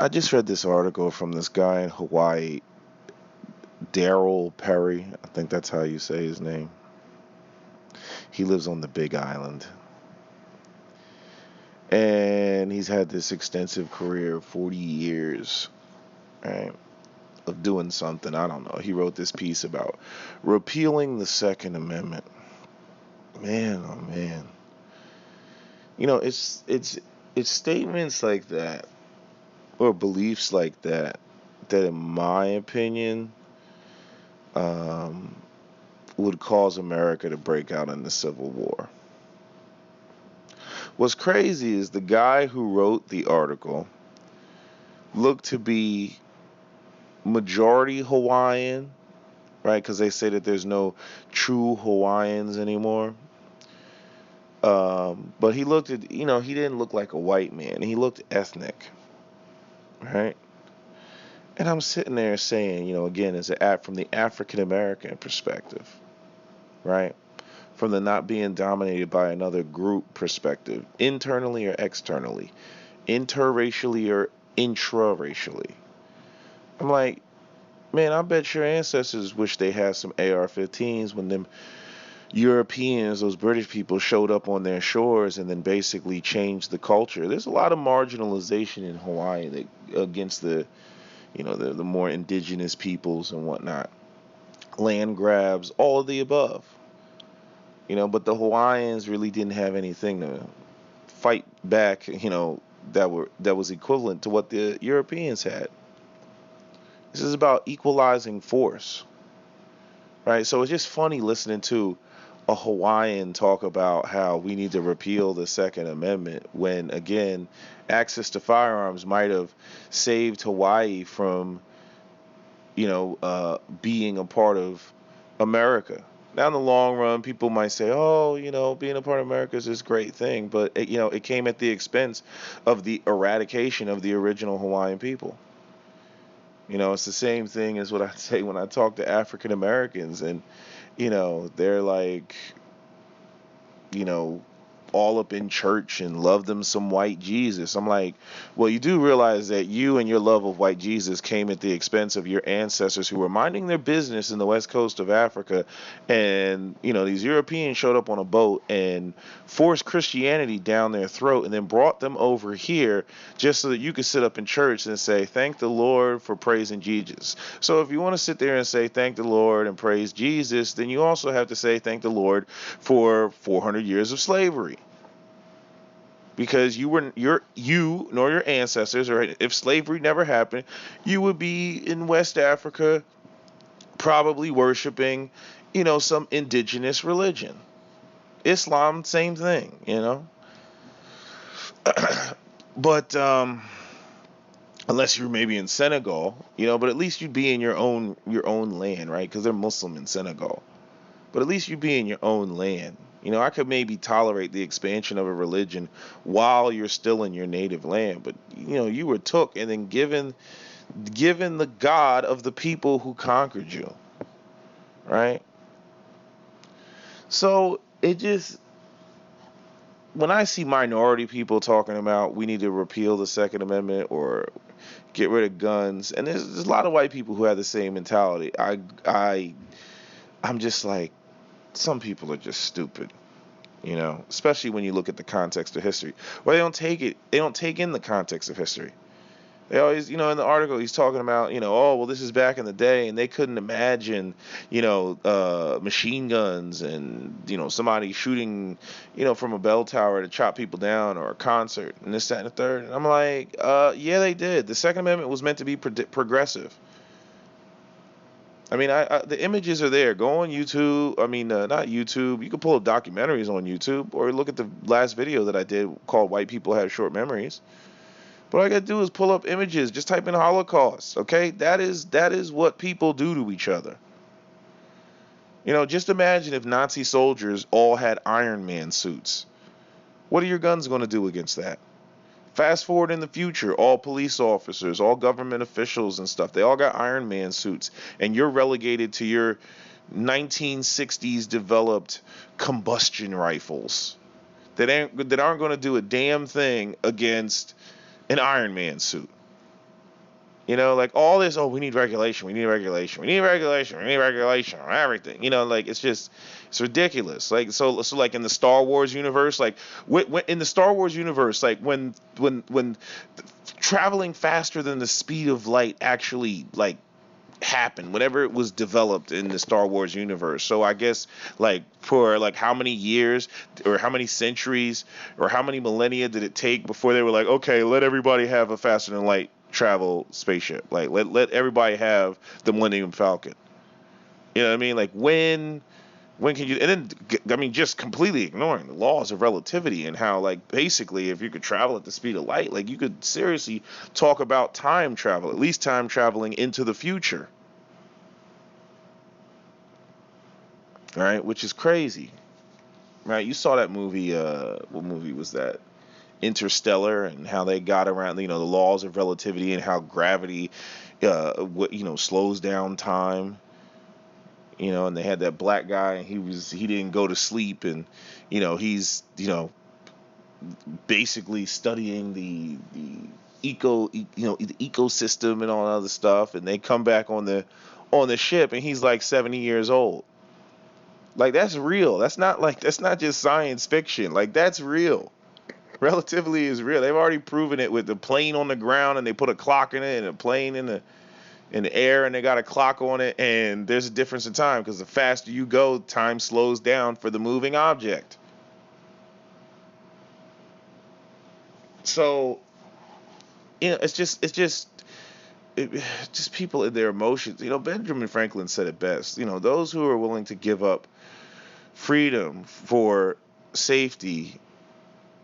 I just read this article from this guy in Hawaii, Darryl Perry. I think that's how you say his name. He lives on the Big Island. And he's had this extensive career, 40 years, right, of doing something. I don't know. He wrote this piece about repealing the Second Amendment. Man, oh man. It's statements like that or beliefs like that that, in my opinion, um, would cause America to break out in the Civil War. What's crazy is the guy who wrote the article looked to be majority Hawaiian, right? Because they say that there's no true Hawaiians anymore. But he looked at, he didn't look like a white man. He looked ethnic, right? And I'm sitting there saying, again, it's an app from the African American perspective, right? From the not being dominated by another group perspective, internally or externally, interracially or intraracially. I'm like, man, I bet your ancestors wish they had some AR-15s when them Europeans, those British people, showed up on their shores and then basically changed the culture. There's a lot of marginalization in Hawaii against the more indigenous peoples and whatnot. Land grabs, all of the above. But the Hawaiians really didn't have anything to fight back, that was equivalent to what the Europeans had. This is about equalizing force, right? So it's just funny listening to a Hawaiian talk about how we need to repeal the Second Amendment when, again, access to firearms might have saved Hawaii from, being a part of America. Now, in the long run, people might say, oh, being a part of America is this great thing. But, it came at the expense of the eradication of the original Hawaiian people. It's the same thing as what I say when I talk to African Americans, and they're like, you know, all up in church and love them some white Jesus. I'm like, well, you do realize that you and your love of white Jesus came at the expense of your ancestors who were minding their business in the west coast of Africa. And, these Europeans showed up on a boat and forced Christianity down their throat and then brought them over here just so that you could sit up in church and say, thank the Lord for praising Jesus. So if you want to sit there and say, thank the Lord and praise Jesus, then you also have to say, thank the Lord for 400 years of slavery. Because you nor your ancestors, or if slavery never happened, you would be in West Africa probably worshiping, some indigenous religion. Islam, same thing. But unless you're maybe in Senegal, but at least you'd be in your own land, right? Because they're Muslim in Senegal. But at least you'd be in your own land. I could maybe tolerate the expansion of a religion while you're still in your native land. But, you were took and then given the God of the people who conquered you. Right? So it just, when I see minority people talking about we need to repeal the Second Amendment or get rid of guns, and there's a lot of white people who have the same mentality. I'm just like, some people are just stupid, especially when you look at the context of history. Well, they don't take in the context of history. They always, in the article, he's talking about, oh, well, this is back in the day, and they couldn't imagine, machine guns and, somebody shooting, from a bell tower to chop people down, or a concert, and this, that, and the third. And I'm like, yeah, they did. The Second Amendment was meant to be progressive. I mean, the images are there. Go on YouTube. I mean, not YouTube. You can pull up documentaries on YouTube, or look at the last video that I did called "White People Have Short Memories." But all I gotta do is pull up images. Just type in Holocaust. Okay, that is what people do to each other. Just imagine if Nazi soldiers all had Iron Man suits. What are your guns going to do against that? Fast forward in the future, all police officers, all government officials and stuff, they all got Iron Man suits, and you're relegated to your 1960s developed combustion rifles that aren't going to do a damn thing against an Iron Man suit. Like all this, oh, we need regulation, we need regulation, we need regulation, we need regulation on everything. Like it's ridiculous. Like so like in the Star Wars universe, like in the Star Wars universe, like when traveling faster than the speed of light actually like happened, whenever it was developed in the Star Wars universe. So I guess like for like how many years or how many centuries or how many millennia did it take before they were like, okay, let everybody have a faster than light travel spaceship, like let everybody have the Millennium Falcon. You know what I mean? Like when can you, and then I mean just completely ignoring the laws of relativity and how like basically if you could travel at the speed of light, like you could seriously talk about time travel, at least time traveling into the future, right? Which is crazy, right? You saw that movie, what movie was that? Interstellar, and how they got around, the laws of relativity and how gravity, slows down time. And they had that black guy, and he didn't go to sleep, and he's basically studying the ecosystem and all that other stuff, and they come back on the ship, and he's like 70 years old. Like that's real. That's not just science fiction. Like that's real. Relativity is real. They've already proven it with the plane on the ground, and they put a clock in it, and a plane in the air, and they got a clock on it, and there's a difference in time because the faster you go, time slows down for the moving object. So it's just people in their emotions. Benjamin Franklin said it best. Those who are willing to give up freedom for safety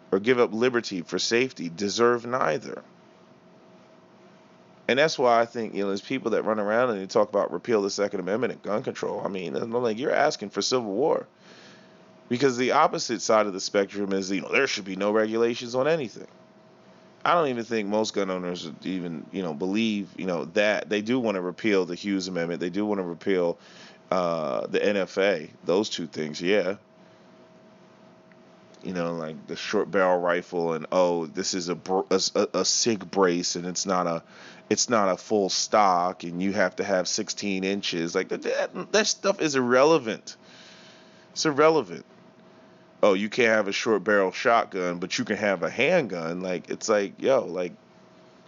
or give up liberty for safety deserve neither. And that's why I think, there's people that run around and they talk about repeal the Second Amendment and gun control. I mean, I'm like, you're asking for civil war. Because the opposite side of the spectrum is, there should be no regulations on anything. I don't even think most gun owners would even, believe, that they do want to repeal the Hughes Amendment. They do want to repeal the NFA. Those two things, yeah. Like the short barrel rifle, and oh, this is a SIG brace, and it's not a full stock, and you have to have 16 inches. Like that stuff is irrelevant. It's irrelevant. Oh, you can't have a short barrel shotgun, but you can have a handgun. Like it's like, yo, like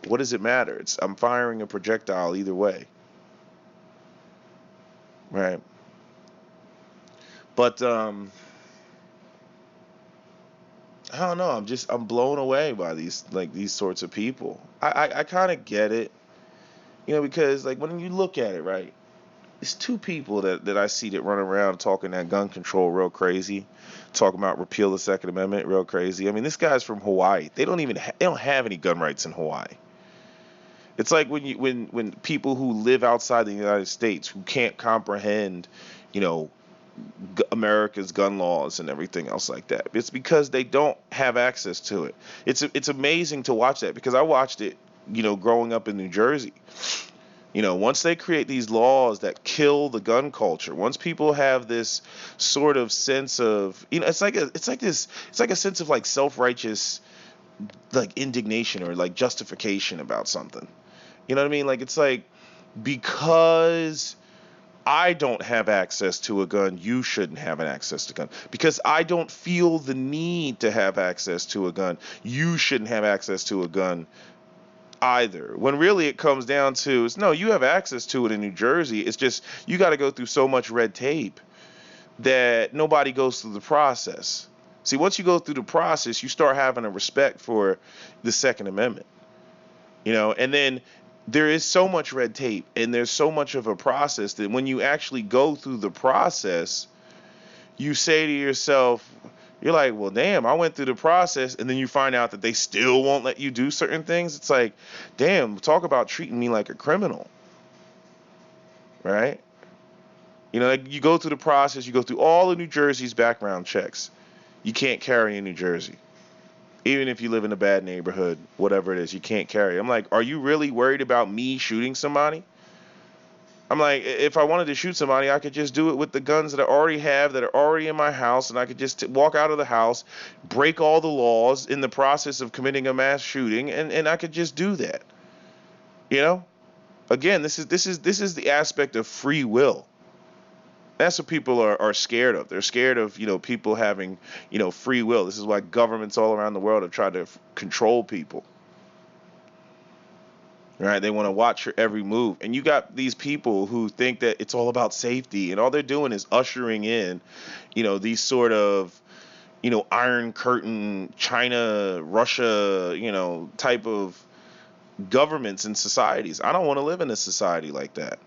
what does it matter? I'm firing a projectile either way, right? But I don't know. I'm blown away by these sorts of people. I kind of get it, because like when you look at it, right, it's two people that I see that run around talking that gun control real crazy, talking about repeal the Second Amendment real crazy. I mean, this guy's from Hawaii. They don't have any gun rights in Hawaii. It's like when people who live outside the United States who can't comprehend, you know, America's gun laws and everything else like that. It's because they don't have access to it. It's amazing to watch that because I watched it, growing up in New Jersey. Once they create these laws that kill the gun culture, once people have this sort of sense of, it's like a sense of like self-righteous like indignation or like justification about something. You know what I mean? Like it's like because I don't have access to a gun, you shouldn't have an access to a gun. Because I don't feel the need to have access to a gun, you shouldn't have access to a gun either. When really it comes down to is no, you have access to it in New Jersey. It's just you got to go through so much red tape that nobody goes through the process. See, once you go through the process, you start having a respect for the Second Amendment. And then there is so much red tape and there's so much of a process that when you actually go through the process, you say to yourself, you're like, well, damn, I went through the process, and then you find out that they still won't let you do certain things. It's like, damn, talk about treating me like a criminal, right? Like you go through the process, you go through all of New Jersey's background checks. You can't carry in New Jersey. Even if you live in a bad neighborhood, whatever it is, you can't carry. I'm like, are you really worried about me shooting somebody? I'm like, if I wanted to shoot somebody, I could just do it with the guns that I already have, that are already in my house, and I could just walk out of the house, break all the laws in the process of committing a mass shooting, and I could just do that. You know? Again, this is the aspect of free will. That's what people are scared of. They're scared of, people having, free will. This is why governments all around the world have tried to control people. Right? They want to watch your every move. And you got these people who think that it's all about safety, and all they're doing is ushering in, these sort of, Iron Curtain, China, Russia, type of governments and societies. I don't want to live in a society like that.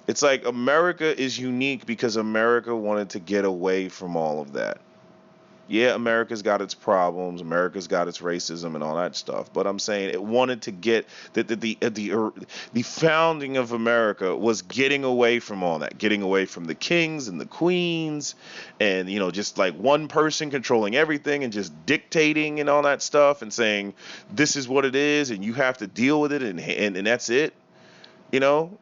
It's like America is unique because America wanted to get away from all of that. Yeah, America's got its problems. America's got its racism and all that stuff. But I'm saying it wanted to get the founding of America was getting away from all that, getting away from the kings and the queens, and just like one person controlling everything and just dictating and all that stuff, and saying this is what it is and you have to deal with it, and that's it. You know,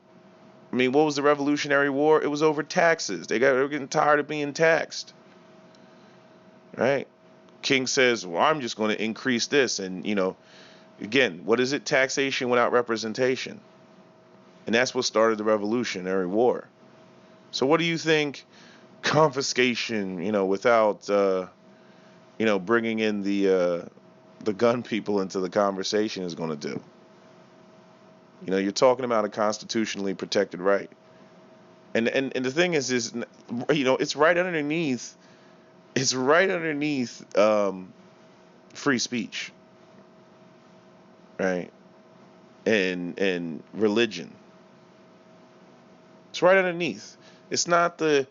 I mean, what was the Revolutionary War? It was over taxes. They were getting tired of being taxed, right? King says, well, I'm just going to increase this. And, again, what is it? Taxation without representation. And that's what started the Revolutionary War. So what do you think confiscation, without, bringing in the gun people into the conversation is going to do? You're talking about a constitutionally protected right. And the thing is, it's right underneath. It's right underneath free speech, right? And religion. It's right underneath. It's not the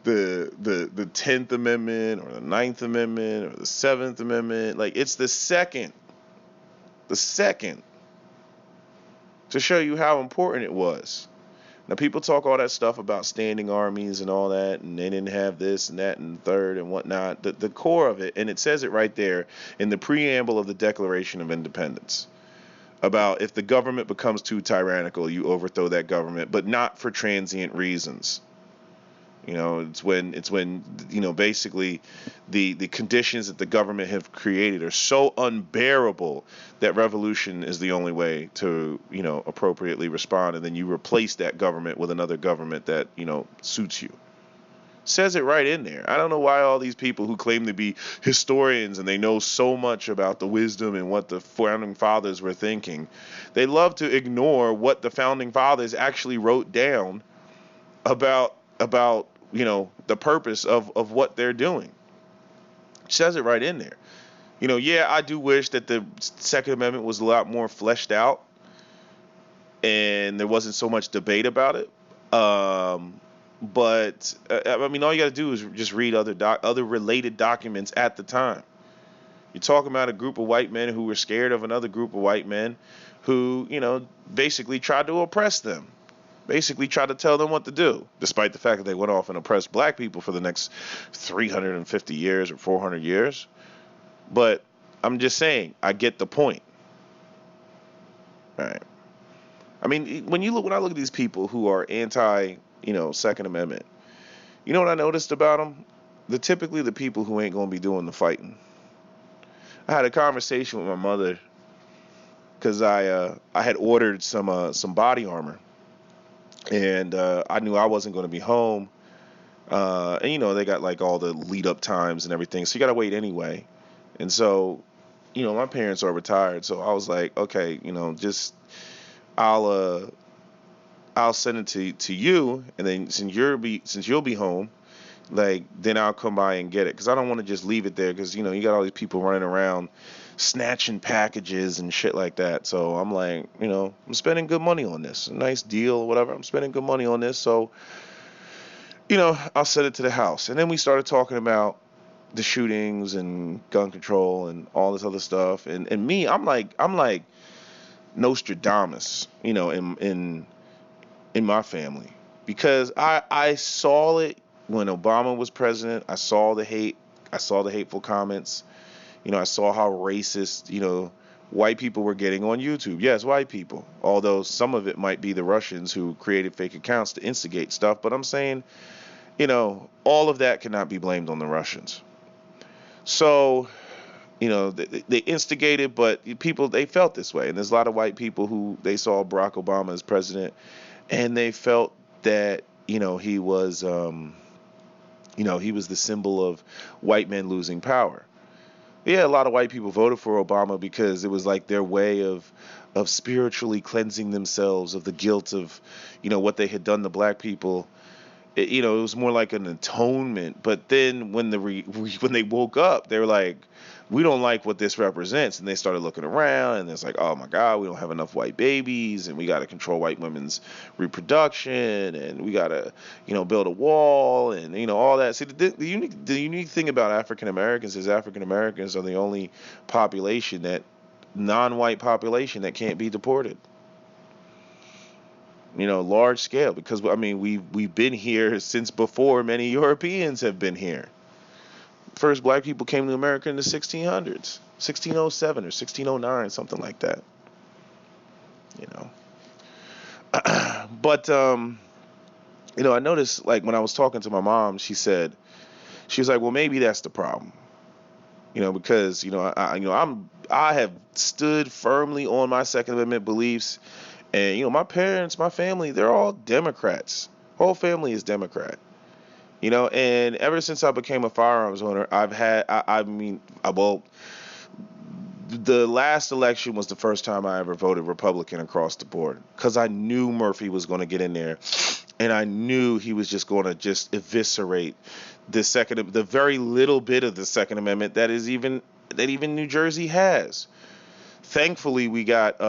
10th Amendment or the Ninth Amendment or the Seventh Amendment. Like, it's the second. The second. To show you how important it was. Now, people talk all that stuff about standing armies and all that, and they didn't have this and that and the third and whatnot. The core of it, and it says it right there in the preamble of the Declaration of Independence, about if the government becomes too tyrannical, you overthrow that government, but not for transient reasons. It's when basically the conditions that the government have created are so unbearable that revolution is the only way to, appropriately respond. And then you replace that government with another government that, suits you. Says it right in there. I don't know why all these people who claim to be historians and they know so much about the wisdom and what the founding fathers were thinking, they love to ignore what the founding fathers actually wrote down about the purpose of what they're doing. It says it right in there. Yeah, I do wish that the Second Amendment was a lot more fleshed out and there wasn't so much debate about it. But I mean, all you got to do is just read other related documents at the time. You're talking about a group of white men who were scared of another group of white men who, basically tried to oppress them. Basically tried to tell them what to do, despite the fact that they went off and oppressed black people for the next 350 years or 400 years. But I'm just saying, I get the point. All right. I mean, when I look at these people who are anti, Second Amendment, you know what I noticed about them? They're typically the people who ain't going to be doing the fighting. I had a conversation with my mother because I had ordered some body armor. And I knew I wasn't going to be home. And, they got like all the lead up times and everything. So you got to wait anyway. And so, my parents are retired. So I was like, okay, just I'll send it to you. And then since you'll be home, like, then I'll come by and get it. Because I don't want to just leave it there. Because, you got all these people running around snatching packages and shit like that. So I'm like, I'm spending good money on this. A nice deal or whatever. I'm spending good money on this. So, I'll send it to the house. And then we started talking about the shootings and gun control and all this other stuff. And me, I'm like Nostradamus, in my family. Because I saw it when Obama was president. I saw the hate. I saw the hateful comments. I saw how racist, white people were getting on YouTube. Yes, white people. Although some of it might be the Russians who created fake accounts to instigate stuff. But I'm saying, all of that cannot be blamed on the Russians. So They instigated, but people, they felt this way. And there's a lot of white people who they saw Barack Obama as president, and they felt that, he was the symbol of white men losing power. Yeah, a lot of white people voted for Obama because it was like their way of spiritually cleansing themselves of the guilt of, what they had done to black people. It was more like an atonement. But then when when they woke up, they were like, we don't like what this represents, and they started looking around, and it's like, oh my God, we don't have enough white babies, and we got to control white women's reproduction, and we got to, build a wall, and all that. See, the unique thing about African Americans is African Americans are the only population that non-white population that can't be deported. Large scale, because I mean we've been here since before many Europeans have been here. First black people came to America in the 1600s, 1607 or 1609, something like that. You know, but I noticed, like, when I was talking to my mom, she was like, well, maybe that's the problem. Because I have stood firmly on my Second Amendment beliefs, and my parents, my family, they're all Democrats. Whole family is Democrat. And ever since I became a firearms owner, I've had, I mean, well, the last election was the first time I ever voted Republican across the board, because I knew Murphy was going to get in there, and I knew he was just going to just eviscerate the very little bit of the Second Amendment that even New Jersey has. Thankfully, we got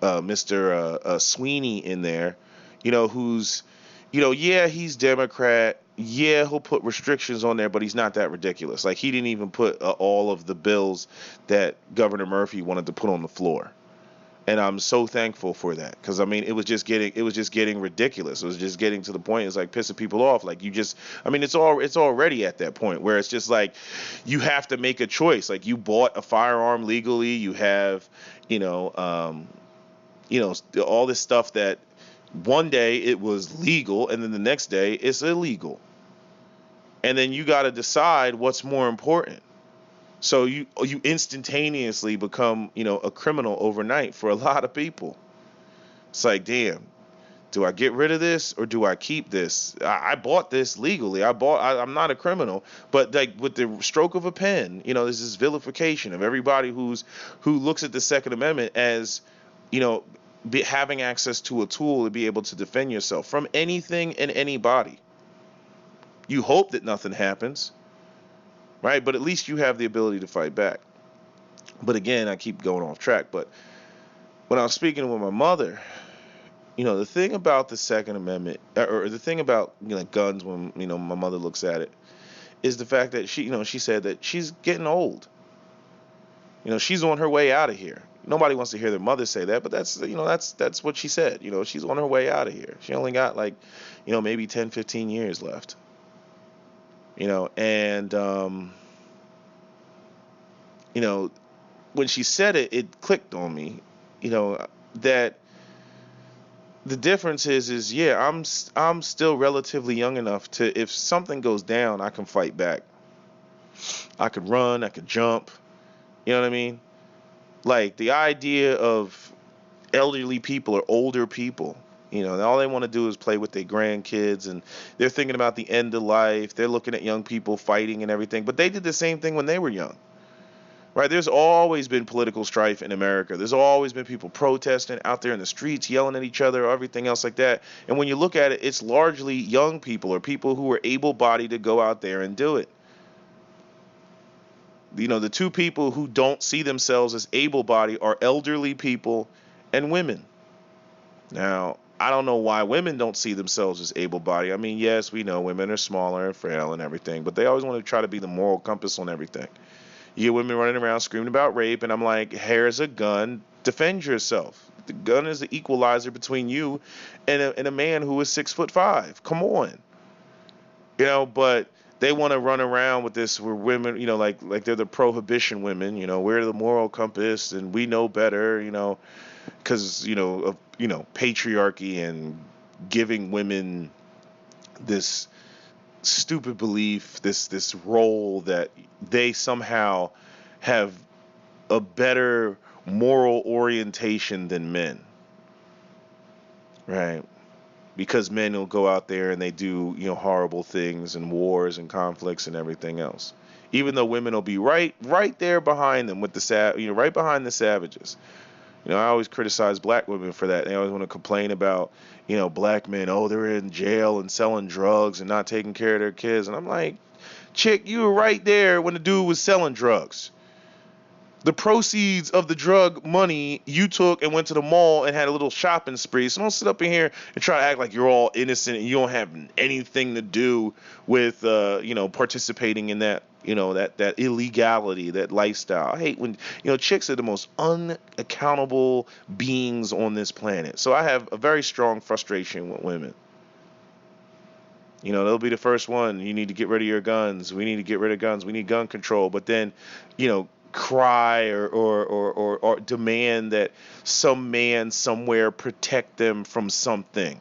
Mr. Sweeney in there, who's, yeah, he's Democrat. Yeah, he'll put restrictions on there, but he's not that ridiculous. Like, he didn't even put all of the bills that Governor Murphy wanted to put on the floor. And I'm so thankful for that, because I mean, it was just getting ridiculous. It was just getting to the point. It's like pissing people off. Like, it's already at that point where it's just like you have to make a choice. Like, you bought a firearm legally. You have, all this stuff that one day it was legal, and then the next day it's illegal. And then you got to decide what's more important. So you instantaneously become, a criminal overnight for a lot of people. It's like, damn, do I get rid of this or do I keep this? I bought this legally. I'm not a criminal, but like with the stroke of a pen, there's this vilification of everybody who looks at the Second Amendment as, having access to a tool to be able to defend yourself from anything and anybody. You hope that nothing happens, right? But at least you have the ability to fight back. But again, I keep going off track. But when I was speaking with my mother, the thing about the Second Amendment, or the thing about, guns, when, my mother looks at it, is the fact that she said that she's getting old. She's on her way out of here. Nobody wants to hear their mother say that, but that's what she said. She's on her way out of here. She only got like, maybe 10, 15 years left. And when she said it, it clicked on me, that the difference is, yeah, I'm still relatively young enough to, if something goes down, I can fight back. I could run, I could jump. You know what I mean? Like, the idea of elderly people or older people, all they want to do is play with their grandkids, and they're thinking about the end of life. They're looking at young people fighting and everything, but they did the same thing when they were young. Right? There's always been political strife in America. There's always been people protesting out there in the streets, yelling at each other, or everything else like that. And when you look at it, it's largely young people or people who are able-bodied to go out there and do it. The two people who don't see themselves as able-bodied are elderly people and women. Now, I don't know why women don't see themselves as able-bodied. I mean, yes, we know women are smaller and frail and everything, but they always want to try to be the moral compass on everything. You get women running around screaming about rape, and I'm like, here's a gun, defend yourself. The gun is the equalizer between you and a man who is 6'5". Come on. But they want to run around with this, where women, like they're the prohibition women, we're the moral compass and we know better, because, of, patriarchy and giving women this stupid belief, this role that they somehow have a better moral orientation than men, right? Because men will go out there and they do, horrible things and wars and conflicts and everything else. Even though women will be right there behind them with right behind the savages. I always criticize black women for that. They always want to complain about, black men. Oh, they're in jail and selling drugs and not taking care of their kids. And I'm like, chick, you were right there when the dude was selling drugs. The proceeds of the drug money you took and went to the mall and had a little shopping spree. So don't sit up in here and try to act like you're all innocent and you don't have anything to do with, participating in that, that illegality, that lifestyle. I hate when, chicks are the most unaccountable beings on this planet. So I have a very strong frustration with women. They'll be the first one. You need to get rid of your guns. We need to get rid of guns. We need gun control. But then, cry or demand that some man somewhere protect them from something.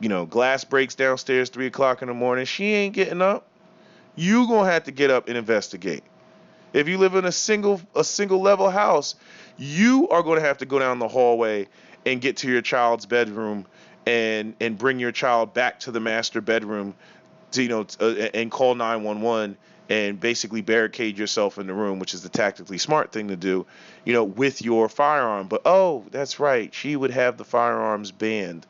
Glass breaks downstairs 3 o'clock in the morning. She ain't getting up. You gonna have to get up and investigate. If you live in a single level house, you are going to have to go down the hallway and get to your child's bedroom and bring your child back to the master bedroom to, and call 911 and basically barricade yourself in the room, which is the tactically smart thing to do, with your firearm. But, oh, that's right, she would have the firearms banned,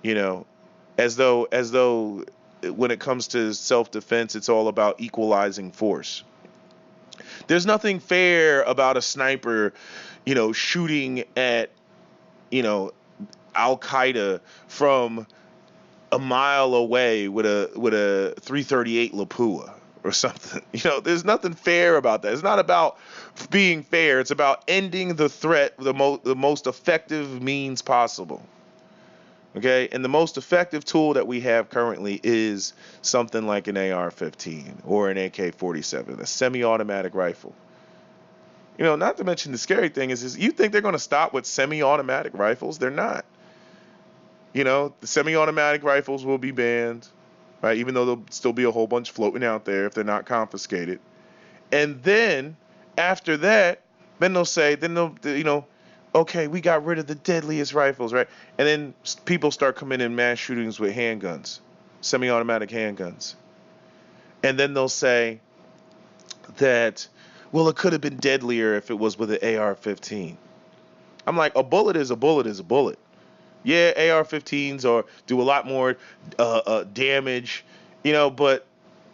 as though when it comes to self-defense, it's all about equalizing force. There's nothing fair about a sniper, shooting at, Al Qaeda from a mile away with a 338 Lapua or something. There's nothing fair about that. It's not about being fair. It's about ending the threat the most effective means possible. Okay, and the most effective tool that we have currently is something like an AR-15 or an AK-47, a semi-automatic rifle. Not to mention the scary thing is you think they're going to stop with semi-automatic rifles? They're not. The semi-automatic rifles will be banned, right? Even though there'll still be a whole bunch floating out there if they're not confiscated. And then after that, then they'll okay, we got rid of the deadliest rifles, right? And then people start committing mass shootings with handguns, semi-automatic handguns. And then they'll say that, well, it could have been deadlier if it was with an AR-15. I'm like, a bullet is a bullet is a bullet. Yeah, AR-15s do a lot more damage, but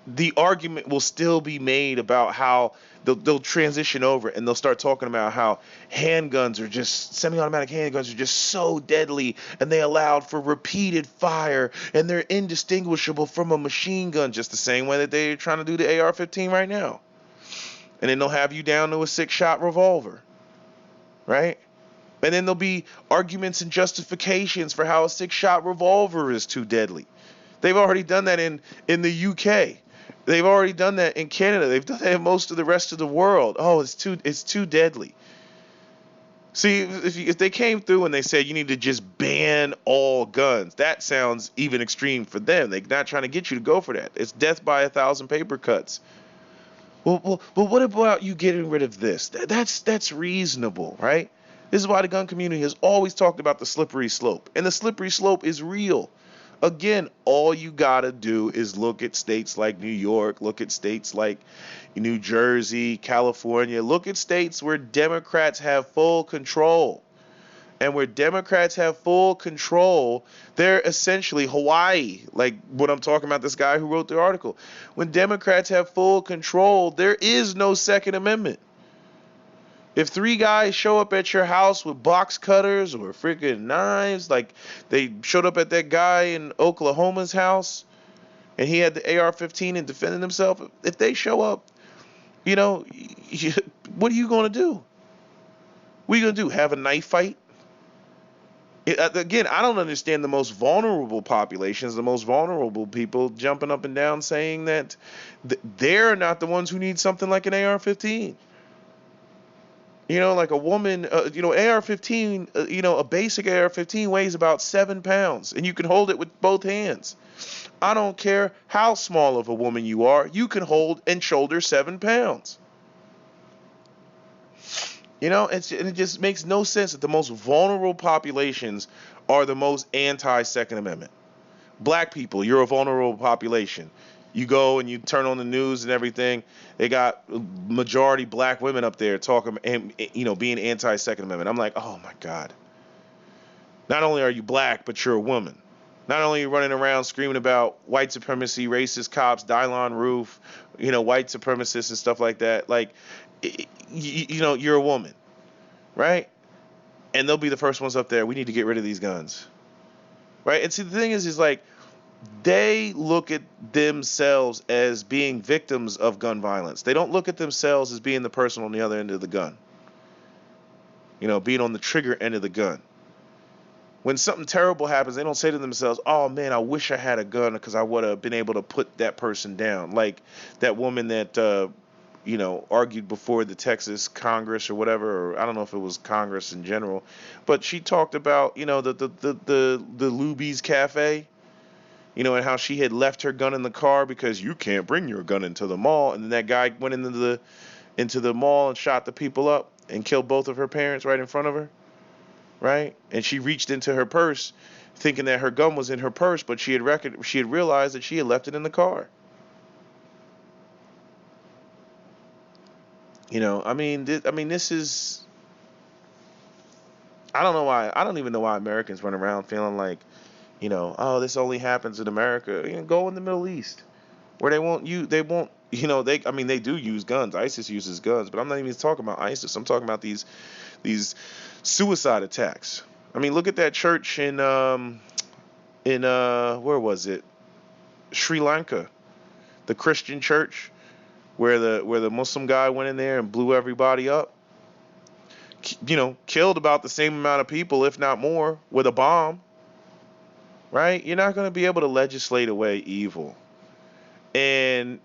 the argument will still be made about how they'll transition over and they'll start talking about how semi-automatic handguns are just so deadly and they allowed for repeated fire and they're indistinguishable from a machine gun, just the same way that they're trying to do the AR-15 right now. And then they'll have you down to a 6-shot revolver, right? And then there'll be arguments and justifications for how a 6-shot revolver is too deadly. They've already done that in the UK. They've already done that in Canada. They've done that in most of the rest of the world. Oh, it's too deadly. See, if they came through and they said you need to just ban all guns, that sounds even extreme for them. They're not trying to get you to go for that. It's death by 1,000 paper cuts. Well, what about you getting rid of this? That's reasonable, right? This is why the gun community has always talked about the slippery slope. And the slippery slope is real. Again, all you got to do is look at states like New York, look at states like New Jersey, California, look at states where Democrats have full control. And where Democrats have full control, they're essentially Hawaii, like what I'm talking about, this guy who wrote the article. When Democrats have full control, there is no Second Amendment. If 3 guys show up at your house with box cutters or freaking knives, like they showed up at that guy in Oklahoma's house and he had the AR-15 and defended himself, if they show up, what are you going to do? What are you going to do? Have a knife fight? Again, I don't understand the most vulnerable populations, the most vulnerable people jumping up and down saying that they're not the ones who need something like an AR-15. Like a woman, AR-15, a basic AR-15 weighs about 7 pounds, and you can hold it with both hands. I don't care how small of a woman you are, you can hold and shoulder 7 pounds. And it just makes no sense that the most vulnerable populations are the most anti-Second Amendment. Black people, you're a vulnerable population. You go and you turn on the news and everything, they got majority black women up there talking and being anti-Second Amendment. I'm like, oh my God. Not only are you black, but you're a woman. Not only are you running around screaming about white supremacy, racist cops, Dylon Roof, white supremacists and stuff like that. Like, you're a woman, right? And they'll be the first ones up there. We need to get rid of these guns, right? And see, the thing is like they look at themselves as being victims of gun violence. They don't look at themselves as being the person on the other end of the gun, being on the trigger end of the gun. When something terrible happens, they don't say to themselves, oh man, I wish I had a gun because I would have been able to put that person down. Like that woman that, argued before the Texas Congress or whatever, or I don't know if it was Congress in general, but she talked about, the Luby's Cafe, and how she had left her gun in the car because you can't bring your gun into the mall. And then that guy went into the mall and shot the people up and killed both of her parents right in front of her. Right? And she reached into her purse thinking that her gun was in her purse, but she had realized that she had left it in the car. This is, I don't know why. I don't even know why Americans run around feeling like, oh, this only happens in America. Go in the Middle East where they won't, they do use guns. ISIS uses guns, but I'm not even talking about ISIS. I'm talking about these suicide attacks. Look at that church in where was it? Sri Lanka, the Christian church where the Muslim guy went in there and blew everybody up. Killed about the same amount of people, if not more, with a bomb. Right? You're not going to be able to legislate away evil. And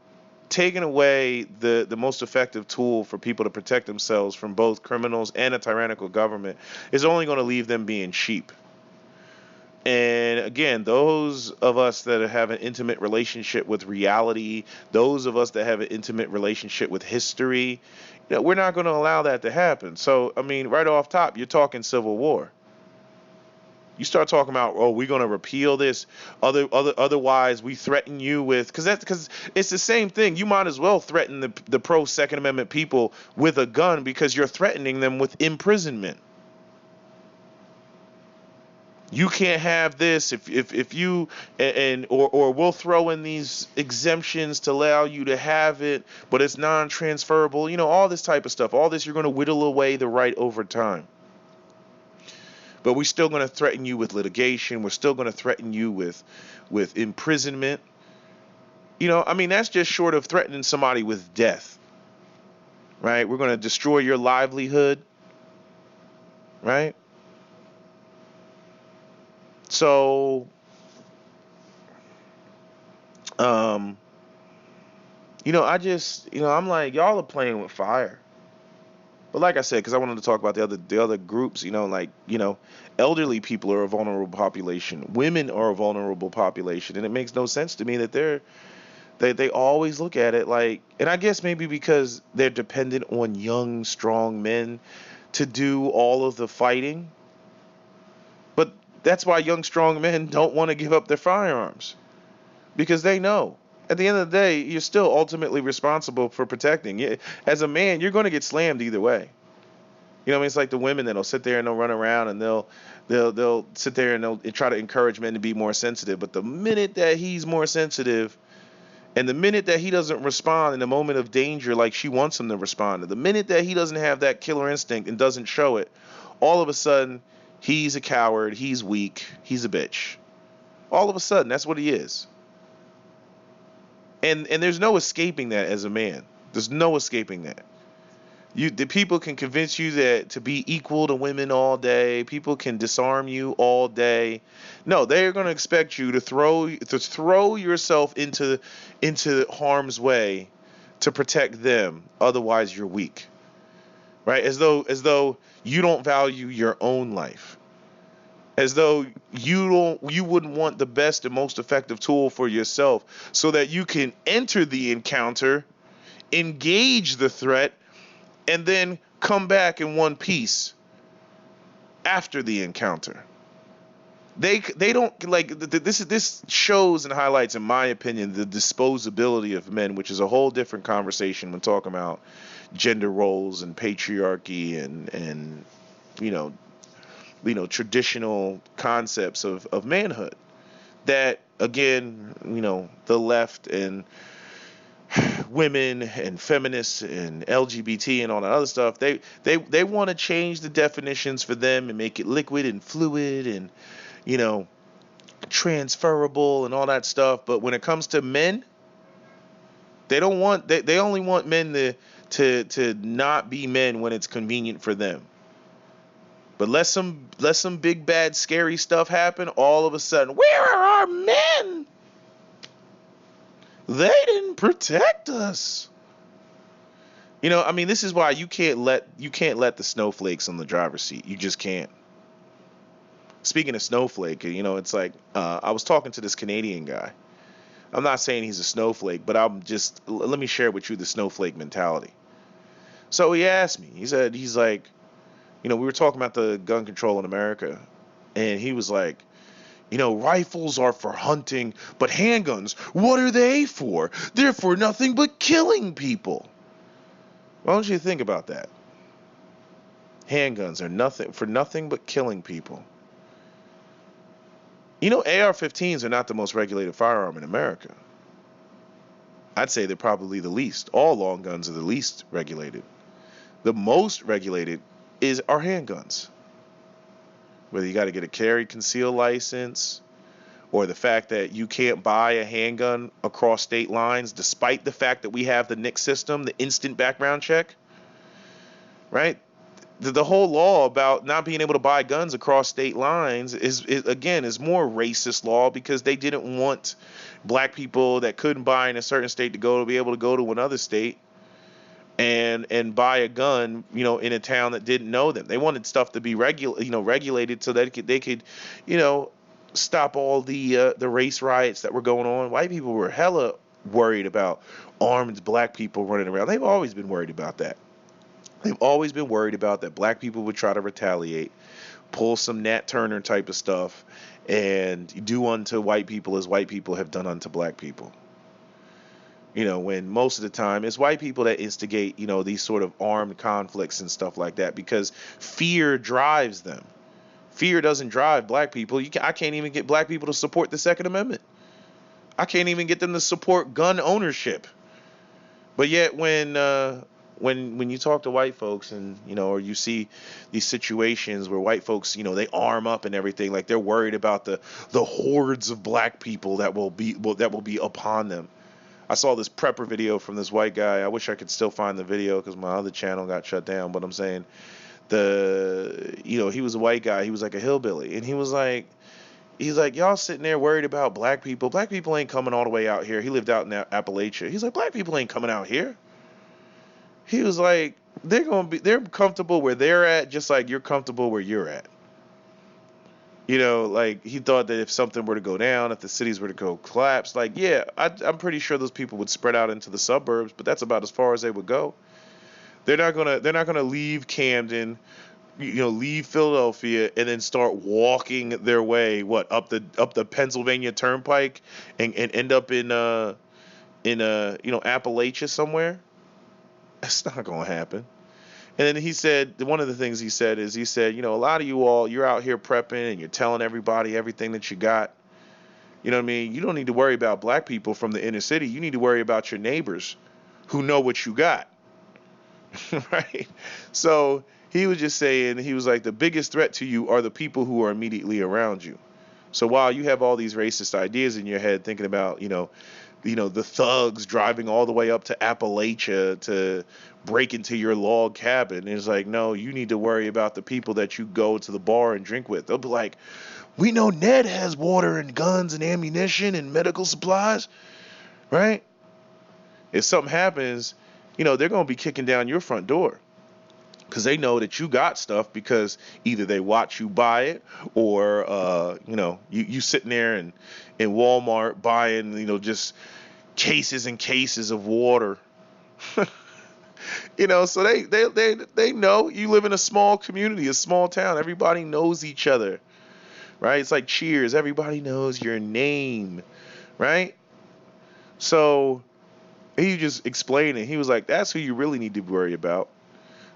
taking away the most effective tool for people to protect themselves from both criminals and a tyrannical government is only going to leave them being sheep. And again, those of us that have an intimate relationship with reality, those of us that have an intimate relationship with history, we're not going to allow that to happen. So, right off top, you're talking civil war. You start talking about, oh, we're going to repeal this. Otherwise, we threaten you with, because it's the same thing. You might as well threaten the pro Second Amendment people with a gun because you're threatening them with imprisonment. You can't have this if you or we'll throw in these exemptions to allow you to have it, but it's non-transferable. All this type of stuff. All this, you're going to whittle away the right over time. But we're still going to threaten you with litigation. We're still going to threaten you with imprisonment. That's just short of threatening somebody with death. Right? We're going to destroy your livelihood. Right? So, I'm like, y'all are playing with fire. But like I said, because I wanted to talk about the other groups, elderly people are a vulnerable population. Women are a vulnerable population, and it makes no sense to me that they always look at it like, and I guess maybe because they're dependent on young, strong men to do all of the fighting. But that's why young, strong men don't want to give up their firearms, because they know. At the end of the day, you're still ultimately responsible for protecting. As a man, you're going to get slammed either way. It's like the women that'll sit there and they'll run around and they'll sit there and they'll try to encourage men to be more sensitive. But the minute that he's more sensitive, and the minute that he doesn't respond in a moment of danger like she wants him to respond, the minute that he doesn't have that killer instinct and doesn't show it, all of a sudden he's a coward, he's weak, he's a bitch. All of a sudden, that's what he is. And there's no escaping that as a man. There's no escaping that. The people can convince you that to be equal to women all day. People can disarm you all day. No, they're going to expect you to throw yourself into harm's way to protect them. Otherwise, you're weak. Right? As though you don't value your own life. as though you wouldn't want the best and most effective tool for yourself so that you can enter the encounter, engage the threat, and then come back in one piece after the encounter. They don't like this shows and highlights, in my opinion, the disposability of men, which is a whole different conversation when talking about gender roles and patriarchy and you know traditional concepts of manhood. That again, the left and women and feminists and LGBT and all that other stuff, they want to change the definitions for them and make it liquid and fluid and you know transferable and all that stuff. But when it comes to men, they only want men to not be men when it's convenient for them. But let some big bad scary stuff happen, all of a sudden, where are our men? They didn't protect us. I mean, this is why you can't let the snowflakes on the driver's seat. You just can't. Speaking of snowflake, it's like I was talking to this Canadian guy. I'm not saying he's a snowflake, but let me share with you the snowflake mentality. So he asked me. He's like, we were talking about the gun control in America, and he was like, rifles are for hunting, but handguns, what are they for? They're for nothing but killing people. Why don't you think about that? Handguns are nothing but killing people. AR-15s are not the most regulated firearm in America. I'd say they're probably the least. All long guns are the least regulated. The most regulated are handguns. Whether you got to get a carry conceal license, or the fact that you can't buy a handgun across state lines, despite the fact that we have the NICS system, the instant background check, right? The whole law about not being able to buy guns across state lines is more racist law, because they didn't want black people that couldn't buy in a certain state to be able to go to another state and buy a gun, in a town that didn't know them. They wanted stuff to be regulated so that they could, stop all the race riots that were going on. White people were hella worried about armed black people running around. They've always been worried about that. They've always been worried about that black people would try to retaliate, pull some Nat Turner type of stuff, and do unto white people as white people have done unto black people. When most of the time it's white people that instigate, these sort of armed conflicts and stuff like that, because fear drives them. Fear doesn't drive black people. I can't even get black people to support the Second Amendment. I can't even get them to support gun ownership. But yet when you talk to white folks and, or you see these situations where white folks, they arm up and everything, like they're worried about the hordes of black people that will be upon them. I saw this prepper video from this white guy. I wish I could still find the video because my other channel got shut down. But I'm saying he was a white guy. He was like a hillbilly. And he's like, y'all sitting there worried about black people. Black people ain't coming all the way out here. He lived out in Appalachia. He's like, black people ain't coming out here. He was like, they're comfortable where they're at, just like you're comfortable where you're at. Like he thought that if something were to go down, if the cities were to go collapse, like, yeah, I'm pretty sure those people would spread out into the suburbs, but that's about as far as they would go. They're not gonna leave Camden, leave Philadelphia, and then start walking their way up the Pennsylvania Turnpike and end up in Appalachia somewhere. That's not gonna happen. And then he said, one of the things he said, a lot of you all, you're out here prepping and you're telling everybody everything that you got. You know what I mean? You don't need to worry about black people from the inner city. You need to worry about your neighbors who know what you got. Right? So he was just saying, he was like, the biggest threat to you are the people who are immediately around you. So while you have all these racist ideas in your head thinking about, the thugs driving all the way up to Appalachia to break into your log cabin, it's like, no, you need to worry about the people that you go to the bar and drink with. They'll be like, we know Ned has water and guns and ammunition and medical supplies, right? If something happens, they're going to be kicking down your front door. because they know that you got stuff because either they watch you buy it or you sitting there in Walmart buying just cases and cases of water. So they know you live in a small community, a small town. Everybody knows each other, right? It's like Cheers. Everybody knows your name, right? So he just explained it. He was like, that's who you really need to worry about.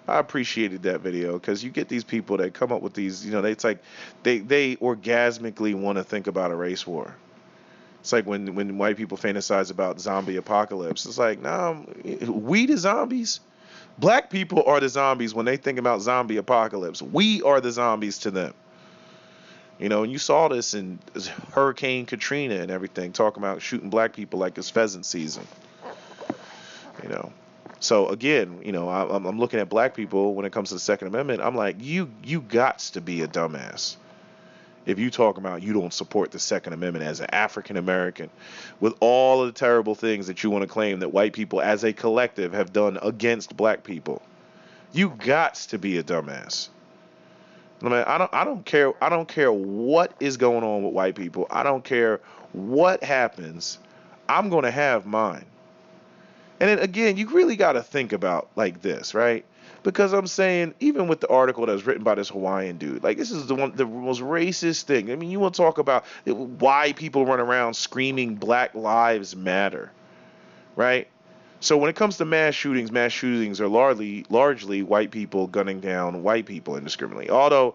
I appreciated that video because you get these people that come up with these, it's like they orgasmically want to think about a race war. It's like when white people fantasize about zombie apocalypse. It's like, nah, we the zombies. Black people are the zombies when they think about zombie apocalypse. We are the zombies to them. And you saw this in Hurricane Katrina and everything, talking about shooting black people like it's pheasant season. So again, I'm looking at black people when it comes to the Second Amendment. I'm like, you gots to be a dumbass if you talk about you don't support the Second Amendment as an African American, with all of the terrible things that you want to claim that white people as a collective have done against black people. You gots to be a dumbass. I mean, I don't care what is going on with white people. I don't care what happens. I'm going to have mine. And then again, you really got to think about like this, right? Because I'm saying, even with the article that was written by this Hawaiian dude, like this is the most racist thing. I mean, you want to talk about why people run around screaming Black Lives Matter, right? So when it comes to mass shootings are largely white people gunning down white people indiscriminately. Although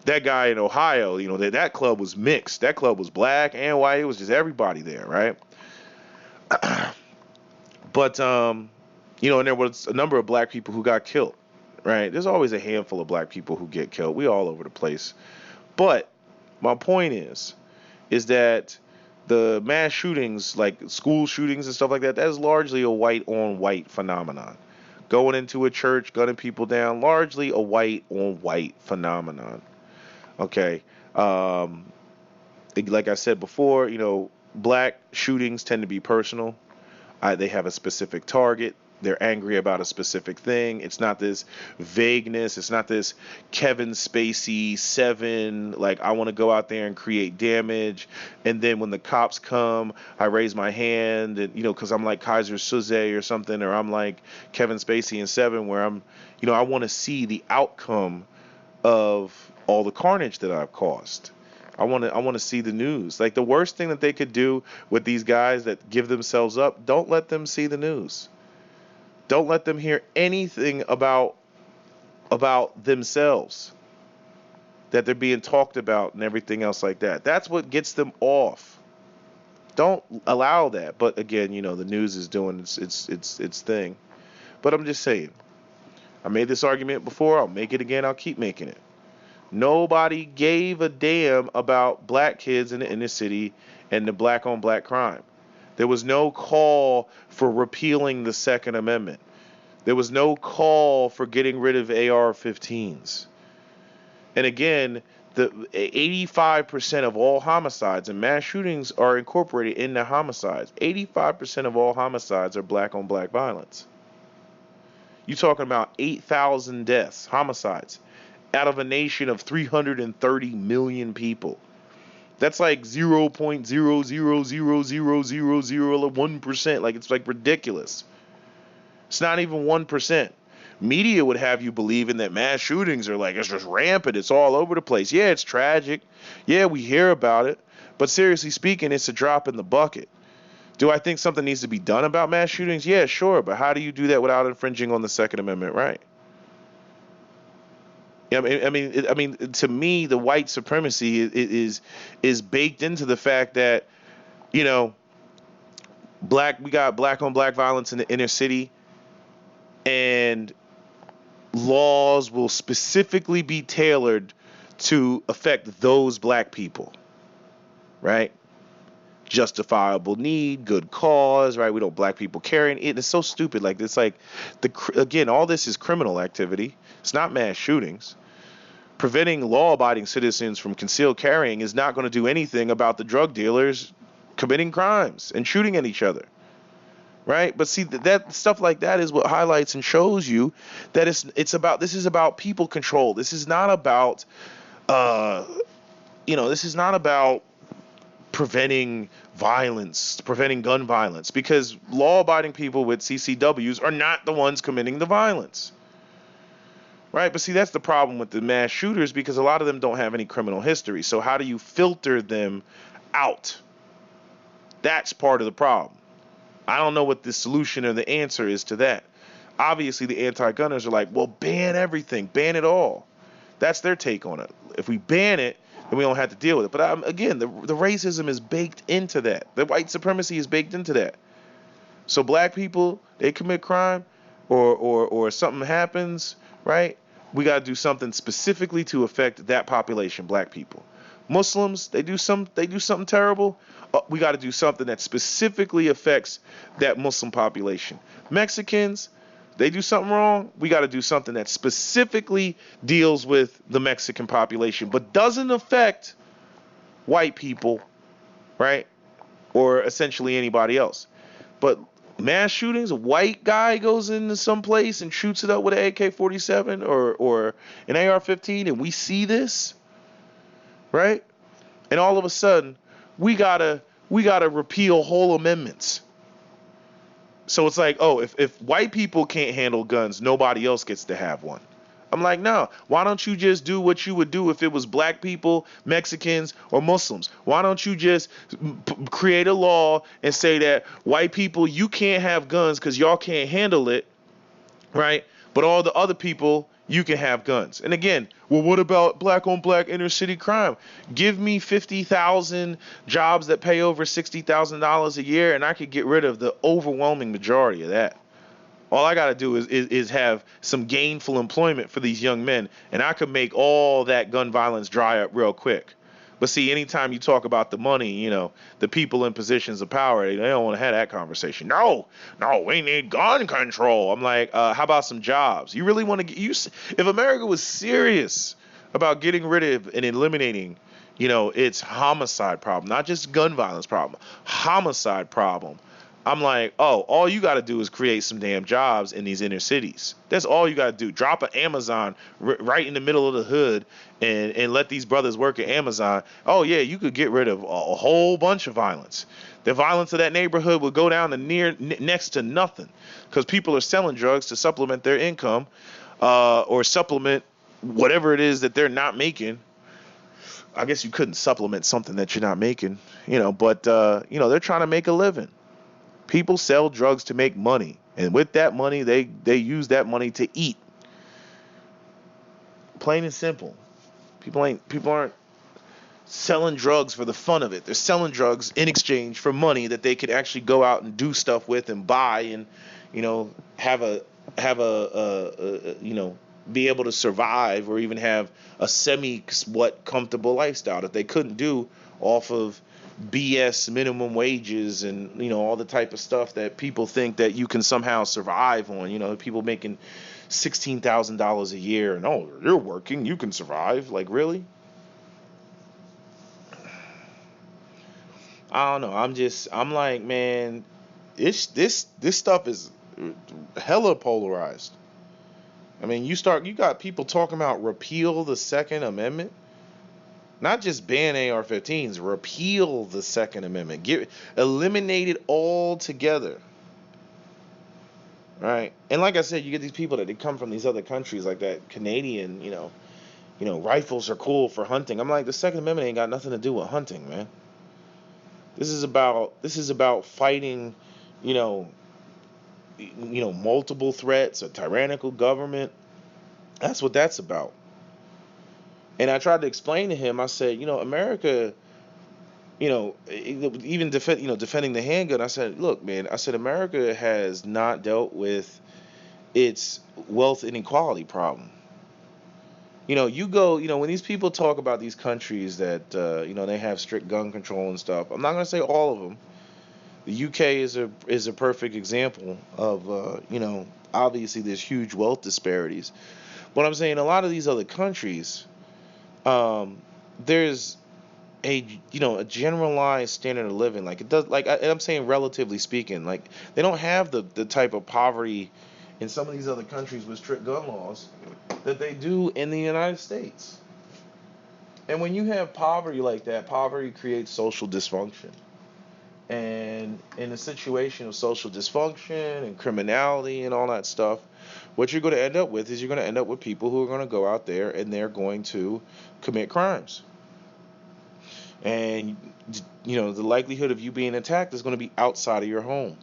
that guy in Ohio, that club was mixed. That club was black and white. It was just everybody there, right? But, and there was a number of black people who got killed, right? There's always a handful of black people who get killed. We all over the place. But my point is that the mass shootings, like school shootings and stuff like that, that is largely a white-on-white phenomenon. Going into a church, gunning people down, largely a white-on-white phenomenon. Okay? Like I said before, black shootings tend to be personal. They have a specific target. They're angry about a specific thing. It's not this vagueness. It's not this Kevin Spacey 7, like I want to go out there and create damage. And then when the cops come, I raise my hand and, because I'm like Kaiser Soze or something, or I'm like Kevin Spacey in 7, where I'm, I want to see the outcome of all the carnage that I've caused. I want to see the news. Like the worst thing that they could do with these guys that give themselves up, don't let them see the news. Don't let them hear anything about themselves, that they're being talked about and everything else like that. That's what gets them off. Don't allow that. But again, the news is doing its thing. But I'm just saying, I made this argument before. I'll make it again. I'll keep making it. Nobody gave a damn about black kids in the inner city and the black on black crime. There was no call for repealing the Second Amendment. There was no call for getting rid of AR-15s. And again, the 85% of all homicides and mass shootings are incorporated into homicides. 85% of all homicides are black on black violence. You're talking about 8,000 deaths, homicides, out of a nation of 330 million people. That's like 0.0000001%. Like it's like ridiculous. It's not even 1%. Media would have you believing that mass shootings are like, it's just rampant. It's all over the place. Yeah, it's tragic. Yeah, we hear about it. But seriously speaking, it's a drop in the bucket. Do I think something needs to be done about mass shootings? Yeah, sure. But how do you do that without infringing on the Second Amendment right? I mean, to me, the white supremacy is baked into the fact that, we got black on black violence in the inner city, and laws will specifically be tailored to affect those black people, right? Justifiable need, good cause, right? We don't black people carrying it. It's so stupid. Like it's like again, all this is criminal activity. It's not mass shootings. Preventing law-abiding citizens from concealed carrying is not going to do anything about the drug dealers committing crimes and shooting at each other. right? But see that stuff like that is what highlights and shows you that this is about people control. This is not about uh this is not about preventing violence, preventing gun violence, because law-abiding people with CCWs are not the ones committing the violence, right? But see, that's the problem with the mass shooters, because a lot of them don't have any criminal history. So how do you filter them out? That's part of the problem. I don't know what the solution or the answer is to that. Obviously, the anti-gunners are like, well, ban everything, ban it all. That's their take on it. If we ban it, then we don't have to deal with it. But again, the racism is baked into that. The white supremacy is baked into that. So black people, they commit crime, or something happens, right? We got to do something specifically to affect that population, black people. Muslims, they do something terrible. We got to do something that specifically affects that Muslim population. Mexicans, they do something wrong. We got to do something that specifically deals with the Mexican population, but doesn't affect white people, right? Or essentially anybody else. But mass shootings, a white guy goes into some place and shoots it up with an AK-47 or an AR-15, and we see this, right? And all of a sudden, we gotta repeal whole amendments. So it's like, oh, if white people can't handle guns, nobody else gets to have one. I'm like, no, why don't you just do what you would do if it was black people, Mexicans, or Muslims? Why don't you just create a law and say that white people, you can't have guns because y'all can't handle it, right? But all the other people, you can have guns. And again, well, what about black on black inner city crime? Give me 50,000 jobs that pay over $60,000 a year, and I could get rid of the overwhelming majority of that. All I got to do is have some gainful employment for these young men, and I could make all that gun violence dry up real quick. But see, anytime you talk about the money, the people in positions of power, they don't want to have that conversation. No, we need gun control. I'm like, how about some jobs? You really want to get if America was serious about getting rid of and eliminating, its homicide problem, not just gun violence problem, homicide problem. I'm like, oh, all you got to do is create some damn jobs in these inner cities. That's all you got to do. Drop an Amazon right in the middle of the hood and let these brothers work at Amazon. Oh, yeah, you could get rid of a whole bunch of violence. The violence of that neighborhood would go down to next to nothing, because people are selling drugs to supplement their income, or supplement whatever it is that they're not making. I guess you couldn't supplement something that you're not making, but they're trying to make a living. People sell drugs to make money, and with that money, they use that money to eat. Plain and simple. People aren't selling drugs for the fun of it. They're selling drugs in exchange for money that they could actually go out and do stuff with and buy, and have a be able to survive, or even have a somewhat comfortable lifestyle that they couldn't do off of BS minimum wages and all the type of stuff that people think that you can somehow survive on. People making $16,000 a year, and oh, you're working, you can survive. Like, really? I don't know. I'm like, man, this stuff is hella polarized. I mean, you got people talking about repeal the Second Amendment. Not just ban AR-15s, repeal the Second Amendment. Eliminate it all together. Right? And like I said, you get these people that they come from these other countries, like that Canadian, rifles are cool for hunting. I'm like, the Second Amendment ain't got nothing to do with hunting, man. This is about fighting, multiple threats, a tyrannical government. That's what that's about. And I tried to explain to him, I said, America, even defending the handgun, I said, look, man, I said, America has not dealt with its wealth inequality problem. When these people talk about these countries that, they have strict gun control and stuff, I'm not going to say all of them. The UK is a perfect example of, obviously there's huge wealth disparities. But I'm saying a lot of these other countries, there's a a generalized standard of living. Like it does, like and I'm saying relatively speaking, like they don't have the type of poverty in some of these other countries with strict gun laws that they do in the United States. And when you have poverty like that, poverty creates social dysfunction. And in a situation of social dysfunction and criminality and all that stuff, what you're going to end up with is you're going to end up with people who are going to go out there and they're going to commit crimes. And the likelihood of you being attacked is going to be outside of your home.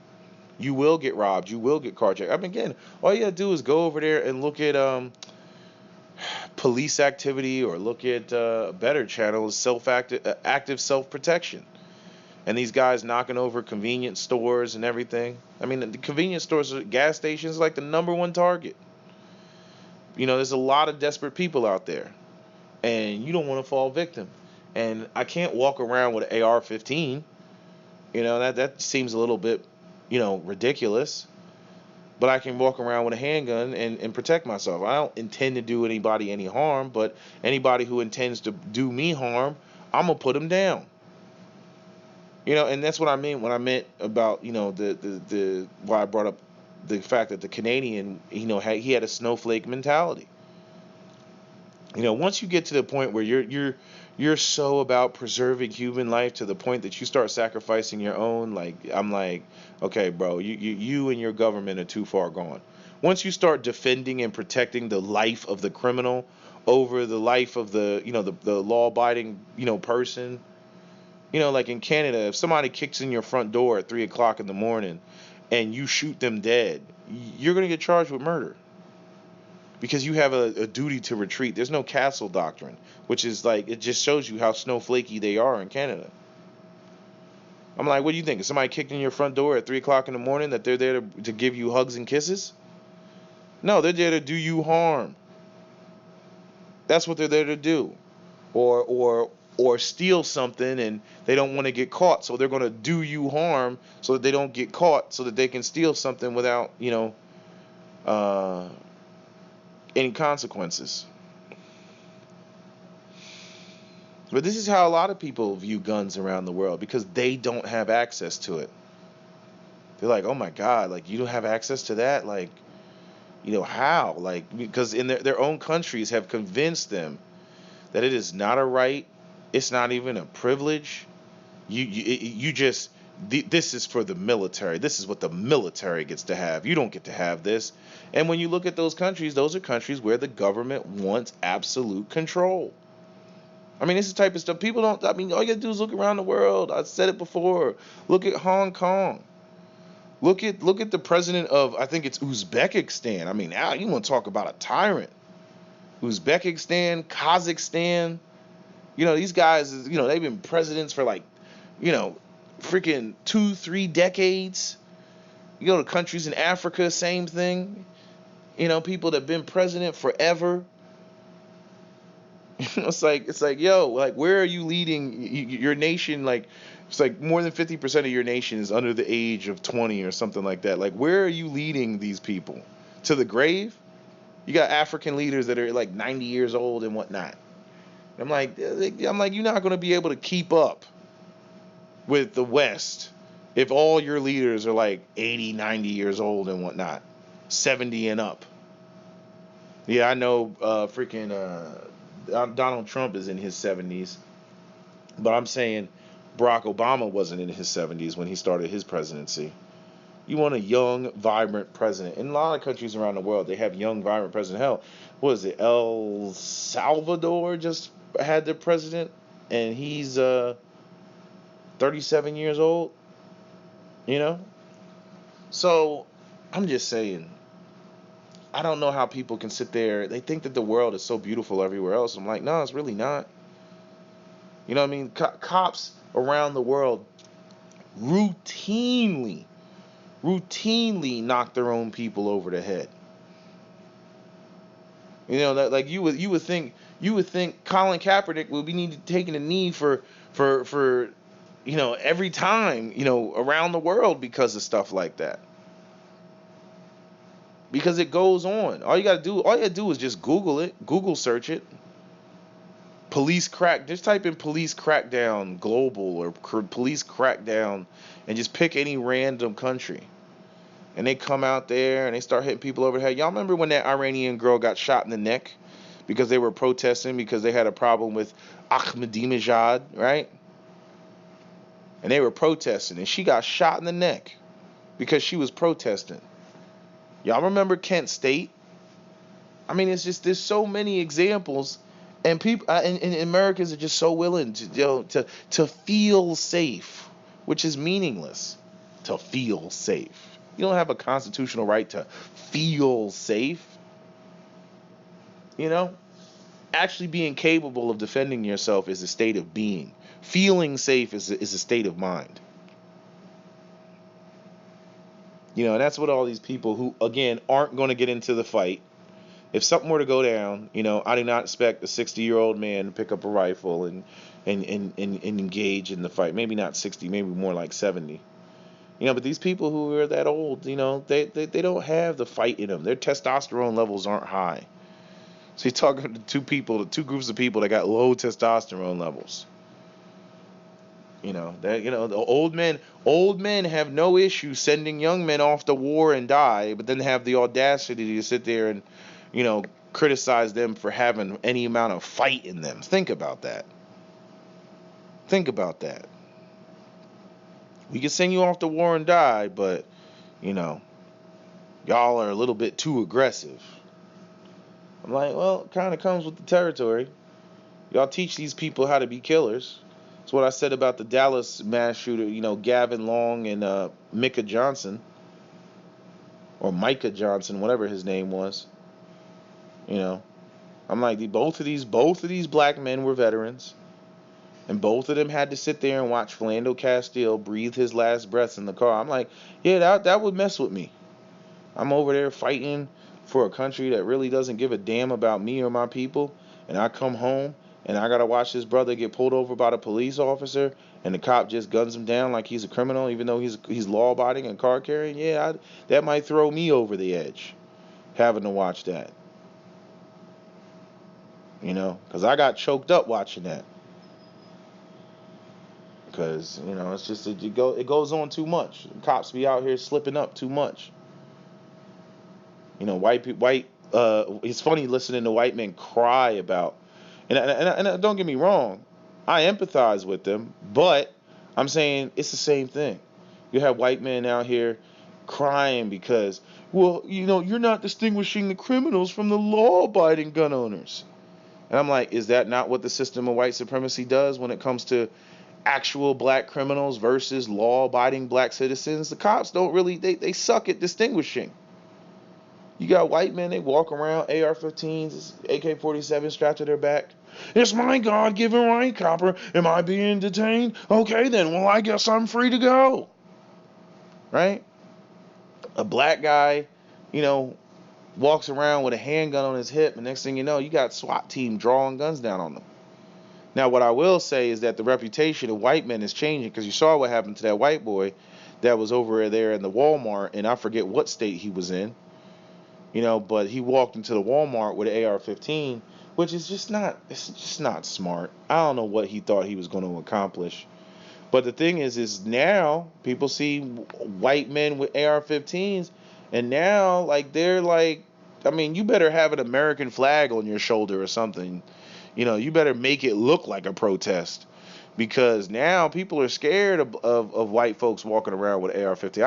You will get robbed. You will get carjacked. I mean, again, all you gotta do is go over there and look at police activity, or look at a better channel, active self protection. And these guys knocking over convenience stores and everything. I mean, the convenience stores, gas stations, like the number one target. There's a lot of desperate people out there, and you don't want to fall victim. And I can't walk around with an AR-15. That seems a little bit, ridiculous. But I can walk around with a handgun and protect myself. I don't intend to do anybody any harm, but anybody who intends to do me harm, I'm gonna put them down. And that's what I mean when I meant about the why I brought up the fact that the Canadian, he had a snowflake mentality. Once you get to the point where you're so about preserving human life to the point that you start sacrificing your own, like I'm like, okay, bro, you and your government are too far gone. Once you start defending and protecting the life of the criminal over the life of the law-abiding person, like in Canada, if somebody kicks in your front door at 3 o'clock in the morning and you shoot them dead, you're gonna get charged with murder. Because you have a duty to retreat. There's no castle doctrine, which is like, it just shows you how snowflakey they are in Canada. I'm like, what do you think? If somebody kicked in your front door at 3 o'clock in the morning, that they're there to give you hugs and kisses? No, they're there to do you harm. That's what they're there to do. Or steal something and they don't want to get caught, so they're going to do you harm so that they don't get caught, so that they can steal something without, any consequences. But this is how a lot of people view guns around the world, because they don't have access to it. They're like, oh my God, like you don't have access to that? Like, how? Like, because in their own countries have convinced them that it is not a right, it's not even a privilege. You just, this is for the military. This is what the military gets to have. You don't get to have this. And when you look at those are countries where the government wants absolute control. I mean, this is the type of stuff people don't. I mean, all you gotta do is look around the world. I said it before. Look at Hong Kong. Look at the president of, I think it's Uzbekistan. I mean, now you want to talk about a tyrant. Uzbekistan, Kazakhstan. These guys, they've been presidents for like, freaking 2-3 decades. You go to countries in Africa, same thing. People that have been president forever. It's like, yo, like, where are you leading your nation? Like, it's like more than 50% of your nation is under the age of 20 or something like that. Like, where are you leading these people? To the grave? You got African leaders that are like 90 years old and whatnot. I'm like, you're not going to be able to keep up with the West if all your leaders are like 80, 90 years old and whatnot, 70 and up. Yeah, I know Donald Trump is in his 70s, but I'm saying Barack Obama wasn't in his 70s when he started his presidency. You want a young, vibrant president. In a lot of countries around the world, they have young, vibrant president. Hell, what is it? El Salvador just had their president, and he's 37 years old. So I'm just saying, I don't know how people can sit there. They think that the world is so beautiful everywhere else. I'm like, no, it's really not. You know what I mean? Cops around the world routinely knock their own people over the head. That, like, you would think Colin Kaepernick would be needed taking a knee for every time, around the world because of stuff like that. Because it goes on. All you gotta do is just Google it, Google search it. Just type in police crackdown global or police crackdown and just pick any random country. And they come out there and they start hitting people over the head. Y'all remember when that Iranian girl got shot in the neck because they were protesting because they had a problem with Ahmadinejad, right? And they were protesting and she got shot in the neck because she was protesting. Y'all remember Kent State? I mean, it's just there's so many examples, and people and Americans are just so willing to to feel safe, which is meaningless. To feel safe, you don't have a constitutional right to feel safe. You know, actually being capable of defending yourself is a state of being. Feeling safe is a state of mind. You know, and that's what all these people who again aren't going to get into the fight. If something were to go down, you know, I do not expect a 60-year-old man to pick up a rifle and engage in the fight. Maybe not 60, maybe more like 70. You know, but these people who are that old, you know, they don't have the fight in them. Their testosterone levels aren't high. So you're talking to two groups of people that got low testosterone levels. The old men have no issue sending young men off to war and die, but then have the audacity to sit there and, you know, criticize them for having any amount of fight in them. Think about that. Think about that. We can send you off to war and die, but, you know, y'all are a little bit too aggressive. I'm like, well, it kind of comes with the territory. Y'all teach these people how to be killers. That's what I said about the Dallas mass shooter, you know, Gavin Long and Micah Johnson, or Micah Johnson, whatever his name was. You know, I'm like, both of these black men were veterans, and both of them had to sit there and watch Philando Castile breathe his last breaths in the car. I'm like, yeah, that would mess with me. I'm over there fighting for a country that really doesn't give a damn about me or my people, and I come home and I gotta watch this brother get pulled over by the police officer, and the cop just guns him down like he's a criminal, even though he's law-abiding and car carrying. Yeah, that might throw me over the edge, having to watch that. You know, because I got choked up watching that. Because, you know, it's just it goes on too much. Cops be out here slipping up too much. You know, it's funny listening to white men cry about, and don't get me wrong, I empathize with them, but I'm saying it's the same thing. You have white men out here crying because, well, you know, you're not distinguishing the criminals from the law-abiding gun owners. And I'm like, is that not what the system of white supremacy does when it comes to actual black criminals versus law-abiding black citizens? The cops don't really, they suck at distinguishing. You got white men, they walk around AR-15s, AK-47 strapped to their back. It's my God-given right, copper. Am I being detained? Okay, then. Well, I guess I'm free to go. Right? A black guy, you know, walks around with a handgun on his hip, and next thing you know, you got SWAT team drawing guns down on them. Now, what I will say is that the reputation of white men is changing, because you saw what happened to that white boy that was over there in the Walmart, and I forget what state he was in. You know, but he walked into the Walmart with an AR-15, which is it's just not smart. I don't know what he thought he was going to accomplish. But the thing is now people see white men with AR-15s, and now, like, they're like, I mean, you better have an American flag on your shoulder or something. You know, you better make it look like a protest, because now people are scared of white folks walking around with AR-15.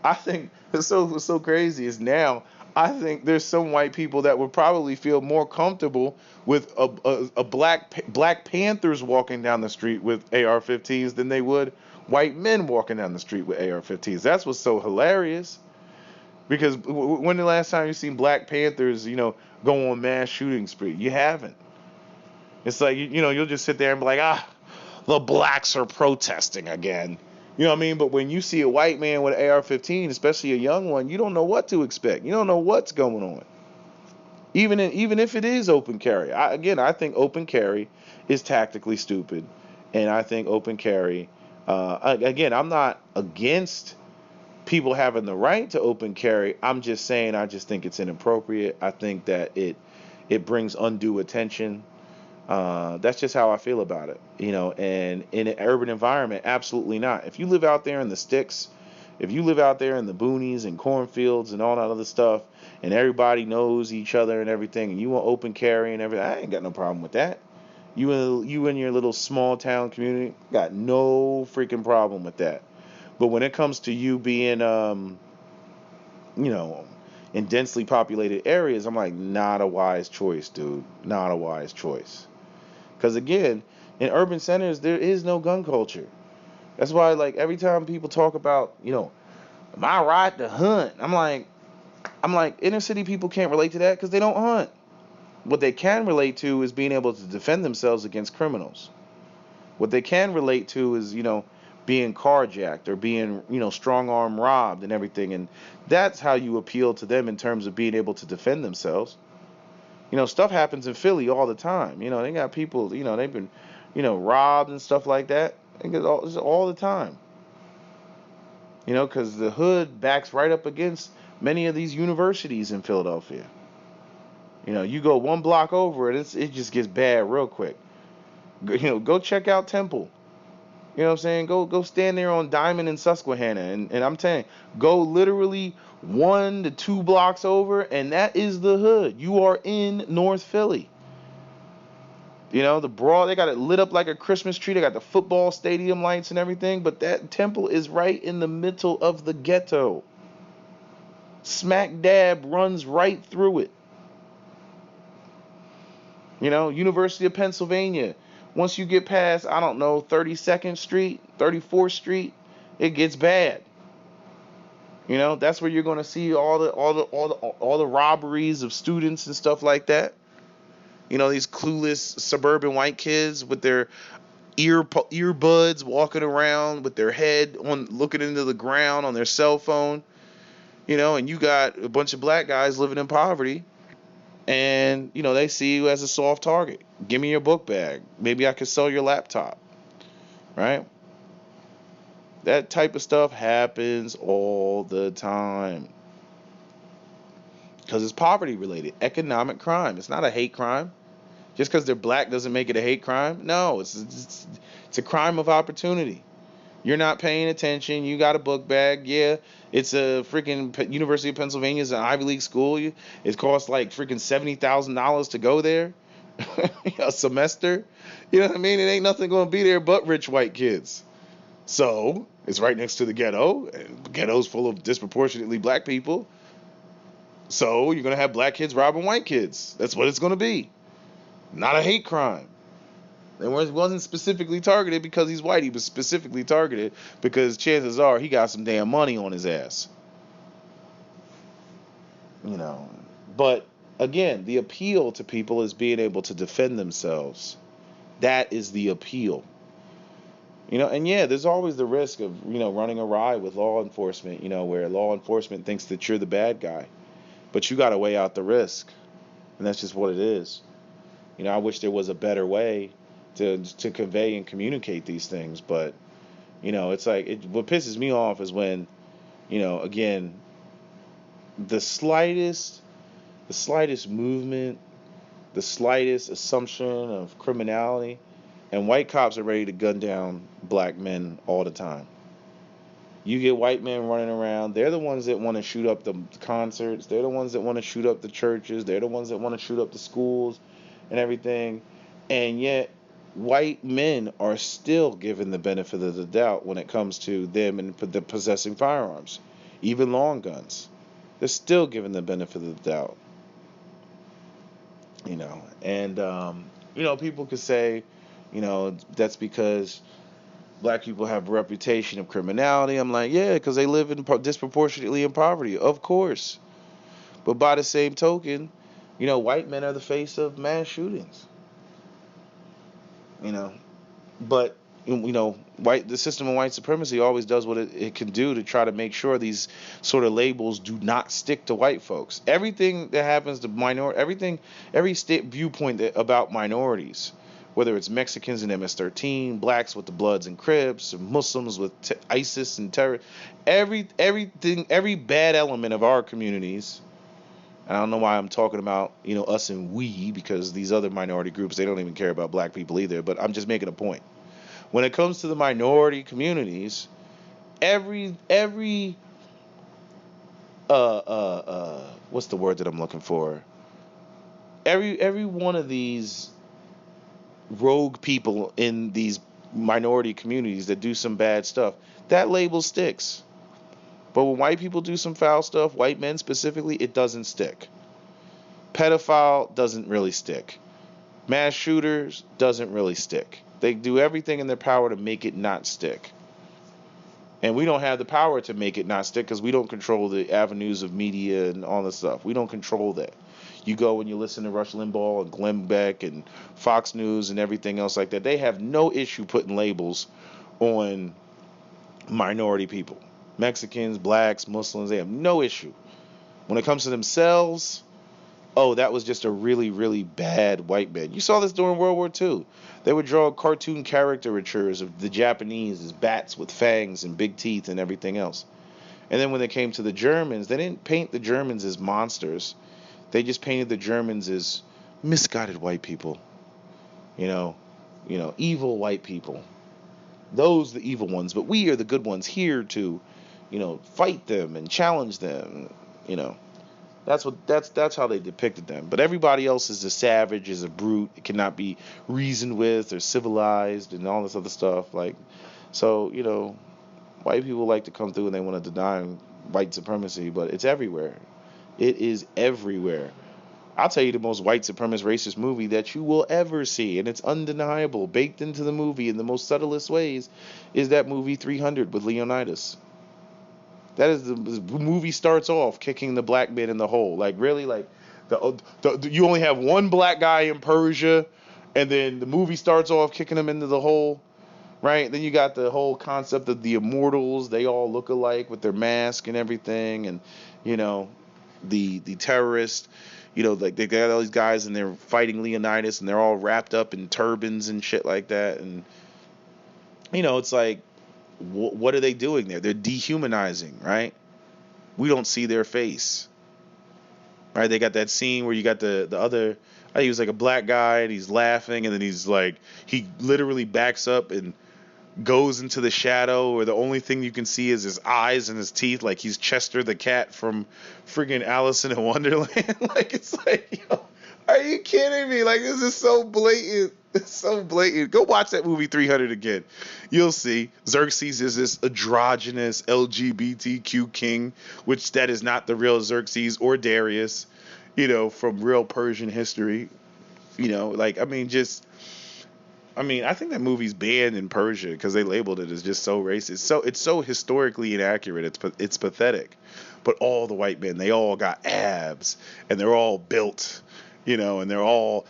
I think it's so crazy is now I think there's some white people that would probably feel more comfortable with a Black Panthers walking down the street with AR-15s than they would white men walking down the street with AR-15s. That's what's so hilarious. Because when the last time you seen Black Panthers, you know, go on mass shooting spree? You haven't. It's like, you know, you'll just sit there and be like, the blacks are protesting again. You know what I mean? But when you see a white man with an AR-15, especially a young one, you don't know what to expect. You don't know what's going on. Even if it is open carry. I think open carry is tactically stupid. And I think open carry, again, I'm not against people having the right to open carry. I'm just saying I just think it's inappropriate. I think that it brings undue attention. That's just how I feel about it, And in an urban environment, absolutely not. If you live out there in the sticks, if you live out there in the boonies and cornfields and all that other stuff, and everybody knows each other and everything, and you want open carry and everything, I ain't got no problem with that. You and your little small town community got no freaking problem with that. But when it comes to you being, you know, in densely populated areas, I'm like, not a wise choice, dude. Not a wise choice. Because again, in urban centers, there is no gun culture. That's why, like, every time people talk about, my right to hunt, I'm like, inner city people can't relate to that because they don't hunt. What they can relate to is being able to defend themselves against criminals. What they can relate to is, being carjacked or being, strong arm robbed and everything. And that's how you appeal to them in terms of being able to defend themselves. Stuff happens in Philly all the time. They got people, they've been, robbed and stuff like that. It's all the time. Because the hood backs right up against many of these universities in Philadelphia. You go one block over it just gets bad real quick. Go check out Temple. You know what I'm saying? Go stand there on Diamond and Susquehanna, and I'm telling you, go literally 1 to 2 blocks over, and that is the hood. You are in North Philly. The Broad, they got it lit up like a Christmas tree. They got the football stadium lights and everything, but that Temple is right in the middle of the ghetto. Smack dab runs right through it. University of Pennsylvania. Once you get past, I don't know, 32nd Street, 34th Street, it gets bad. That's where you're going to see all the robberies of students and stuff like that. These clueless suburban white kids with their earbuds walking around with their head on looking into the ground on their cell phone. And you got a bunch of black guys living in poverty. And, they see you as a soft target. Give me your book bag. Maybe I could sell your laptop. Right? That type of stuff happens all the time. Because it's poverty related. Economic crime. It's not a hate crime. Just because they're black doesn't make it a hate crime. No, it's a crime of opportunity. You're not paying attention. You got a book bag. Yeah, it's a freaking University of Pennsylvania. It's an Ivy League school. It costs like freaking $70,000 to go there a semester. You know what I mean? It ain't nothing going to be there but rich white kids. So it's right next to the ghetto. And the ghetto's full of disproportionately black people. So you're going to have black kids robbing white kids. That's what it's going to be. Not a hate crime. It wasn't specifically targeted because he's white. He was specifically targeted because chances are he got some damn money on his ass. But again, the appeal to people is being able to defend themselves. That is the appeal. And yeah, there's always the risk of, running awry with law enforcement, where law enforcement thinks that you're the bad guy. But you got to weigh out the risk. And that's just what it is. I wish there was a better way to convey and communicate these things, but it's like what pisses me off is when again the slightest movement, the slightest assumption of criminality, and white cops are ready to gun down black men all the time. You get white men running around, they're the ones that want to shoot up the concerts, they're the ones that want to shoot up the churches, they're the ones that want to shoot up the schools and everything, and yet white men are still given the benefit of the doubt when it comes to them and the possessing firearms, even long guns. They're still given the benefit of the doubt. And people could say, that's because black people have a reputation of criminality. I'm like, yeah, because they live disproportionately in poverty, of course. But by the same token, white men are the face of mass shootings. But the system of white supremacy always does what it can do to try to make sure these sort of labels do not stick to white folks. Everything that happens to every state viewpoint about minorities, whether it's Mexicans and MS-13, blacks with the Bloods and Crips, Muslims with ISIS and terror, every bad element of our communities, And I don't know why I'm talking about, us and we, because these other minority groups, they don't even care about black people either. But I'm just making a point. When it comes to the minority communities, every what's the word that I'm looking for? Every one of these rogue people in these minority communities that do some bad stuff, that label sticks. But when white people do some foul stuff, white men specifically, it doesn't stick. Pedophile doesn't really stick. Mass shooters doesn't really stick. They do everything in their power to make it not stick. And we don't have the power to make it not stick because we don't control the avenues of media and all this stuff. We don't control that. You go and you listen to Rush Limbaugh and Glenn Beck and Fox News and everything else like that. They have no issue putting labels on minority people. Mexicans, blacks, Muslims, they have no issue. When it comes to themselves, oh, that was just a really, really bad white man. You saw this during World War II. They would draw cartoon caricatures of the Japanese as bats with fangs and big teeth and everything else. And then when they came to the Germans, they didn't paint the Germans as monsters. They just painted the Germans as misguided white people. You know, evil white people. Those are the evil ones, but we are the good ones here to, fight them and challenge them. You know, that's how they depicted them. But everybody else is a savage, is a brute. It cannot be reasoned with or civilized and all this other stuff. Like, so white people like to come through and they want to deny white supremacy, but it's everywhere. It is everywhere. I'll tell you the most white supremacist racist movie that you will ever see, and it's undeniable, baked into the movie in the most subtlest ways, is that movie 300 with Leonidas. That is the movie starts off kicking the black man in the hole. Like really, like you only have one black guy in Persia, and then the movie starts off kicking him into the hole, right? Then you got the whole concept of the immortals. They all look alike with their mask and everything, and you know, the terrorists. Like they got all these guys and they're fighting Leonidas, and they're all wrapped up in turbans and shit like that, and it's like what are they doing there? They're dehumanizing, right? We don't see their face, right? They got that scene where you got the other. I think he was like a black guy and he's laughing, and then he's like he literally backs up and goes into the shadow where the only thing you can see is his eyes and his teeth, like he's Chester the cat from friggin' Alice in Wonderland. Like it's like, are you kidding me? Like this is so blatant. It's so blatant. Go watch that movie 300 again. You'll see Xerxes is this androgynous LGBTQ king, which that is not the real Xerxes or Darius, from real Persian history. I think that movie's banned in Persia because they labeled it as just so racist. So it's so historically inaccurate. It's pathetic. But all the white men, they all got abs and they're all built, and they're all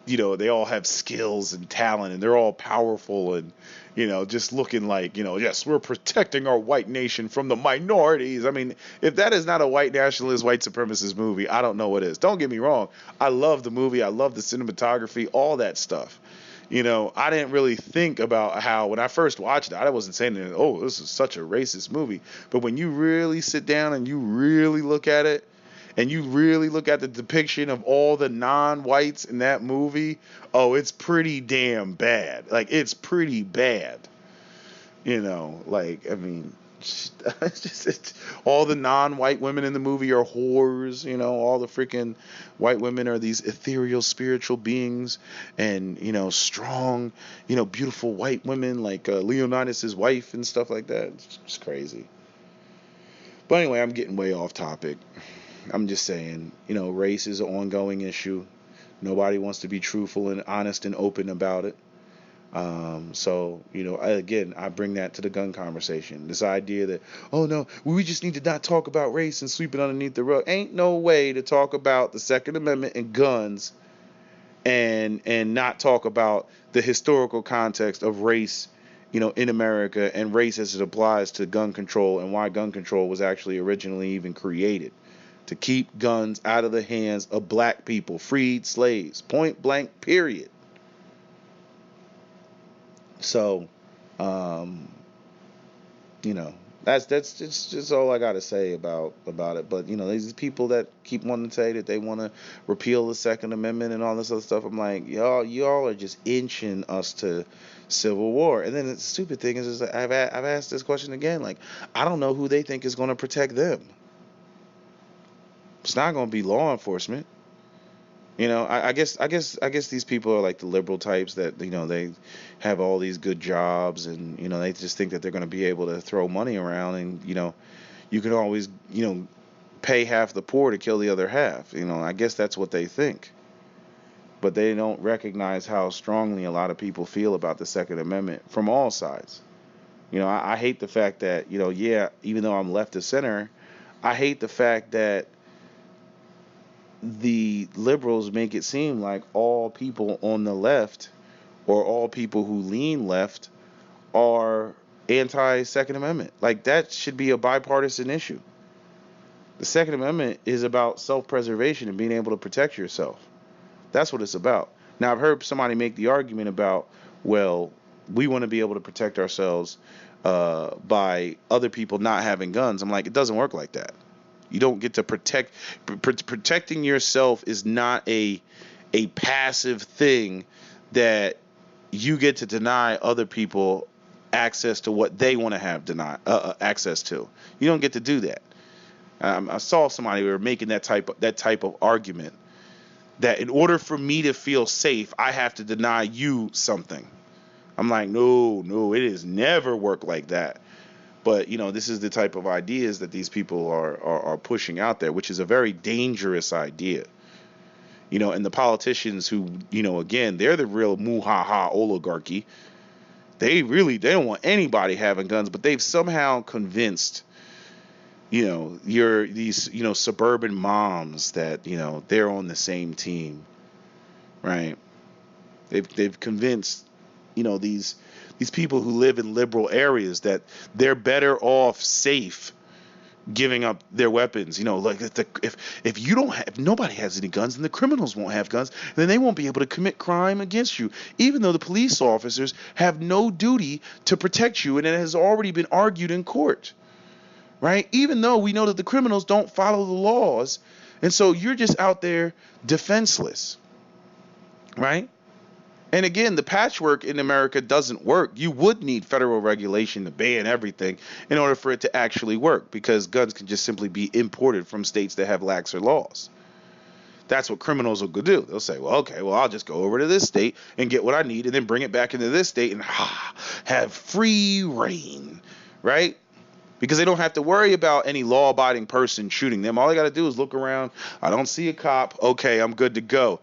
they all have skills and talent and they're all powerful and just looking like, yes, we're protecting our white nation from the minorities. I mean, if that is not a white nationalist, white supremacist movie, I don't know what is. Don't get me wrong. I love the movie. I love the cinematography, all that stuff. I didn't really think about how when I first watched it, I wasn't saying that, oh, this is such a racist movie. But when you really sit down and you really look at it, and you really look at the depiction of all the non-whites in that movie, oh, it's pretty damn bad. Like, it's pretty bad. I mean, it's all the non-white women in the movie are whores. All the freaking white women are these ethereal spiritual beings, and strong, beautiful white women like Leonidas' wife and stuff like that. It's just crazy. But anyway, I'm getting way off topic. I'm just saying, race is an ongoing issue. Nobody wants to be truthful and honest and open about it. So, I bring that to the gun conversation. This idea that, oh no, we just need to not talk about race and sweep it underneath the rug. Ain't no way to talk about the Second Amendment and guns and not talk about the historical context of race, in America, and race as it applies to gun control and why gun control was actually originally even created. To keep guns out of the hands of black people, freed slaves, point blank, period. So, That's just all I gotta say about it. But these people that keep wanting to say that they want to repeal the Second Amendment and all this other stuff. I'm like, y'all are just inching us to civil war. And then the stupid thing is that I've asked this question again. Like, I don't know who they think is going to protect them. It's not going to be law enforcement. I guess these people are like the liberal types that they have all these good jobs, and they just think that they're going to be able to throw money around, and you can always pay half the poor to kill the other half. I guess that's what they think, but they don't recognize how strongly a lot of people feel about the Second Amendment from all sides. I hate the fact that even though I'm left of center, I hate the fact that the liberals make it seem like all people on the left or all people who lean left are anti-Second Amendment. Like, that should be a bipartisan issue. The Second Amendment is about self-preservation and being able to protect yourself. That's what it's about. Now, I've heard somebody make the argument about, well, we want to be able to protect ourselves by other people not having guns. I'm like, it doesn't work like that. You don't get to protecting yourself is not a passive thing that you get to deny other people access to what they want to have access to. You don't get to do that. I saw somebody who were making that type of argument that in order for me to feel safe, I have to deny you something. I'm like, no, it has never worked like that. But this is the type of ideas that these people are pushing out there, which is a very dangerous idea. And the politicians who, again, they're the real muhaha oligarchy. They don't want anybody having guns, but they've somehow convinced, these suburban moms that they're on the same team, right? They've convinced these people who live in liberal areas that they're better off safe giving up their weapons. Like, if nobody has any guns, then the criminals won't have guns, then they won't be able to commit crime against you, even though the police officers have no duty to protect you, and it has already been argued in court, right? Even though we know that the criminals don't follow the laws, and so you're just out there defenseless, right? And again, the patchwork in America doesn't work. You would need federal regulation to ban everything in order for it to actually work, because guns can just simply be imported from states that have laxer laws. That's what criminals will do. They'll say, well, okay, well, I'll just go over to this state and get what I need and then bring it back into this state and have free reign, right? Because they don't have to worry about any law-abiding person shooting them. All they got to do is look around. I don't see a cop. Okay, I'm good to go.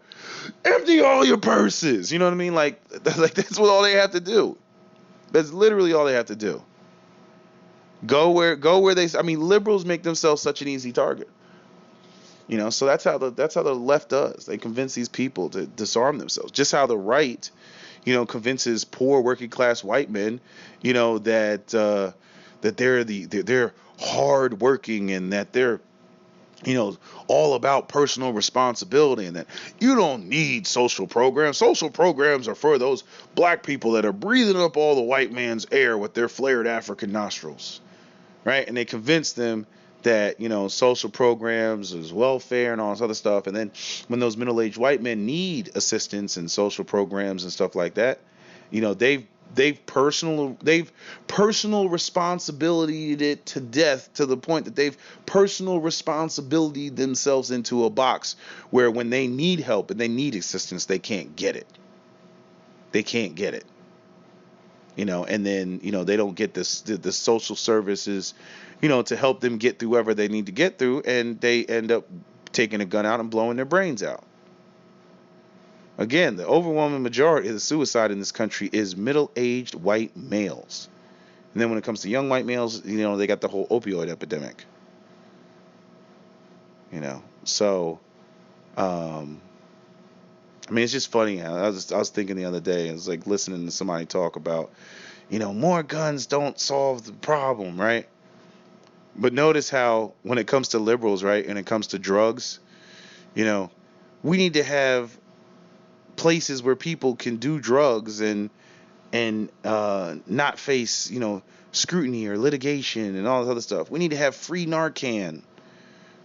Empty all your purses. You know what I mean? Like that's what all they have to do. That's literally all they have to do. Go where liberals make themselves such an easy target. So that's how the left does. They convince these people to disarm themselves. Just how the right, convinces poor working class white men, that they're hard working and that they're all about personal responsibility, and that you don't need social programs. Social programs are for those black people that are breathing up all the white man's air with their flared African nostrils, right? And they convince them that social programs is welfare and all this other stuff. And then when those middle-aged white men need assistance and social programs and stuff like that, they've personal responsibilityed it to death, to the point that they've personal responsibilityed themselves into a box where when they need help and they need assistance, they can't get it. And then they don't get the social services to help them get through whatever they need to get through, and they end up taking a gun out and blowing their brains out. Again, the overwhelming majority of the suicide in this country is middle-aged white males. And then when it comes to young white males, they got the whole opioid epidemic. So, it's just funny. I was thinking the other day, I was like listening to somebody talk about, more guns don't solve the problem, right? But notice how when it comes to liberals, right, and it comes to drugs, we need to have places where people can do drugs and and not face, scrutiny or litigation and all this other stuff. We need to have free Narcan,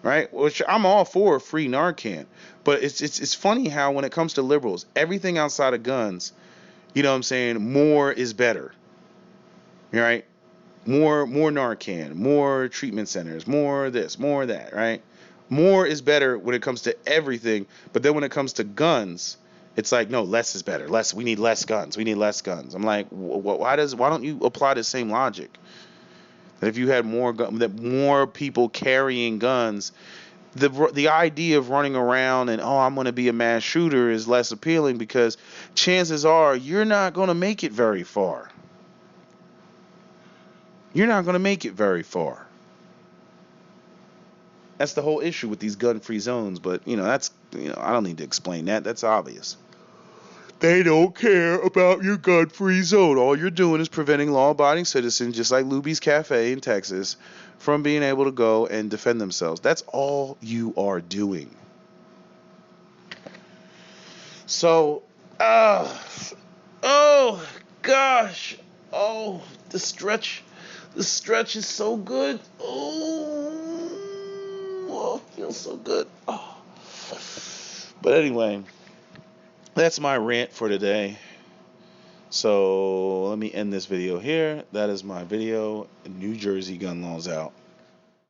right? Which I'm all for free Narcan, but it's funny how when it comes to liberals, everything outside of guns, you know what I'm saying, more is better, right? More Narcan, more treatment centers, more this, more that, right? More is better when it comes to everything, but then when it comes to guns, it's like, no, less is better. Less, we need less guns. We need less guns. I'm like, why don't you apply the same logic? That if you had more people carrying guns, the idea of running around and, oh, I'm going to be a mass shooter is less appealing, because chances are you're not going to make it very far. You're not going to make it very far. That's the whole issue with these gun-free zones, but that's, I don't need to explain that. That's obvious. They don't care about your gun-free zone. All you're doing is preventing law-abiding citizens, just like Luby's Cafe in Texas, from being able to go and defend themselves. That's all you are doing. So, oh gosh, oh, the stretch is so good. Oh, it feels so good. Oh. But anyway, that's my rant for today. So let me end this video here. That is my video. New Jersey gun laws out.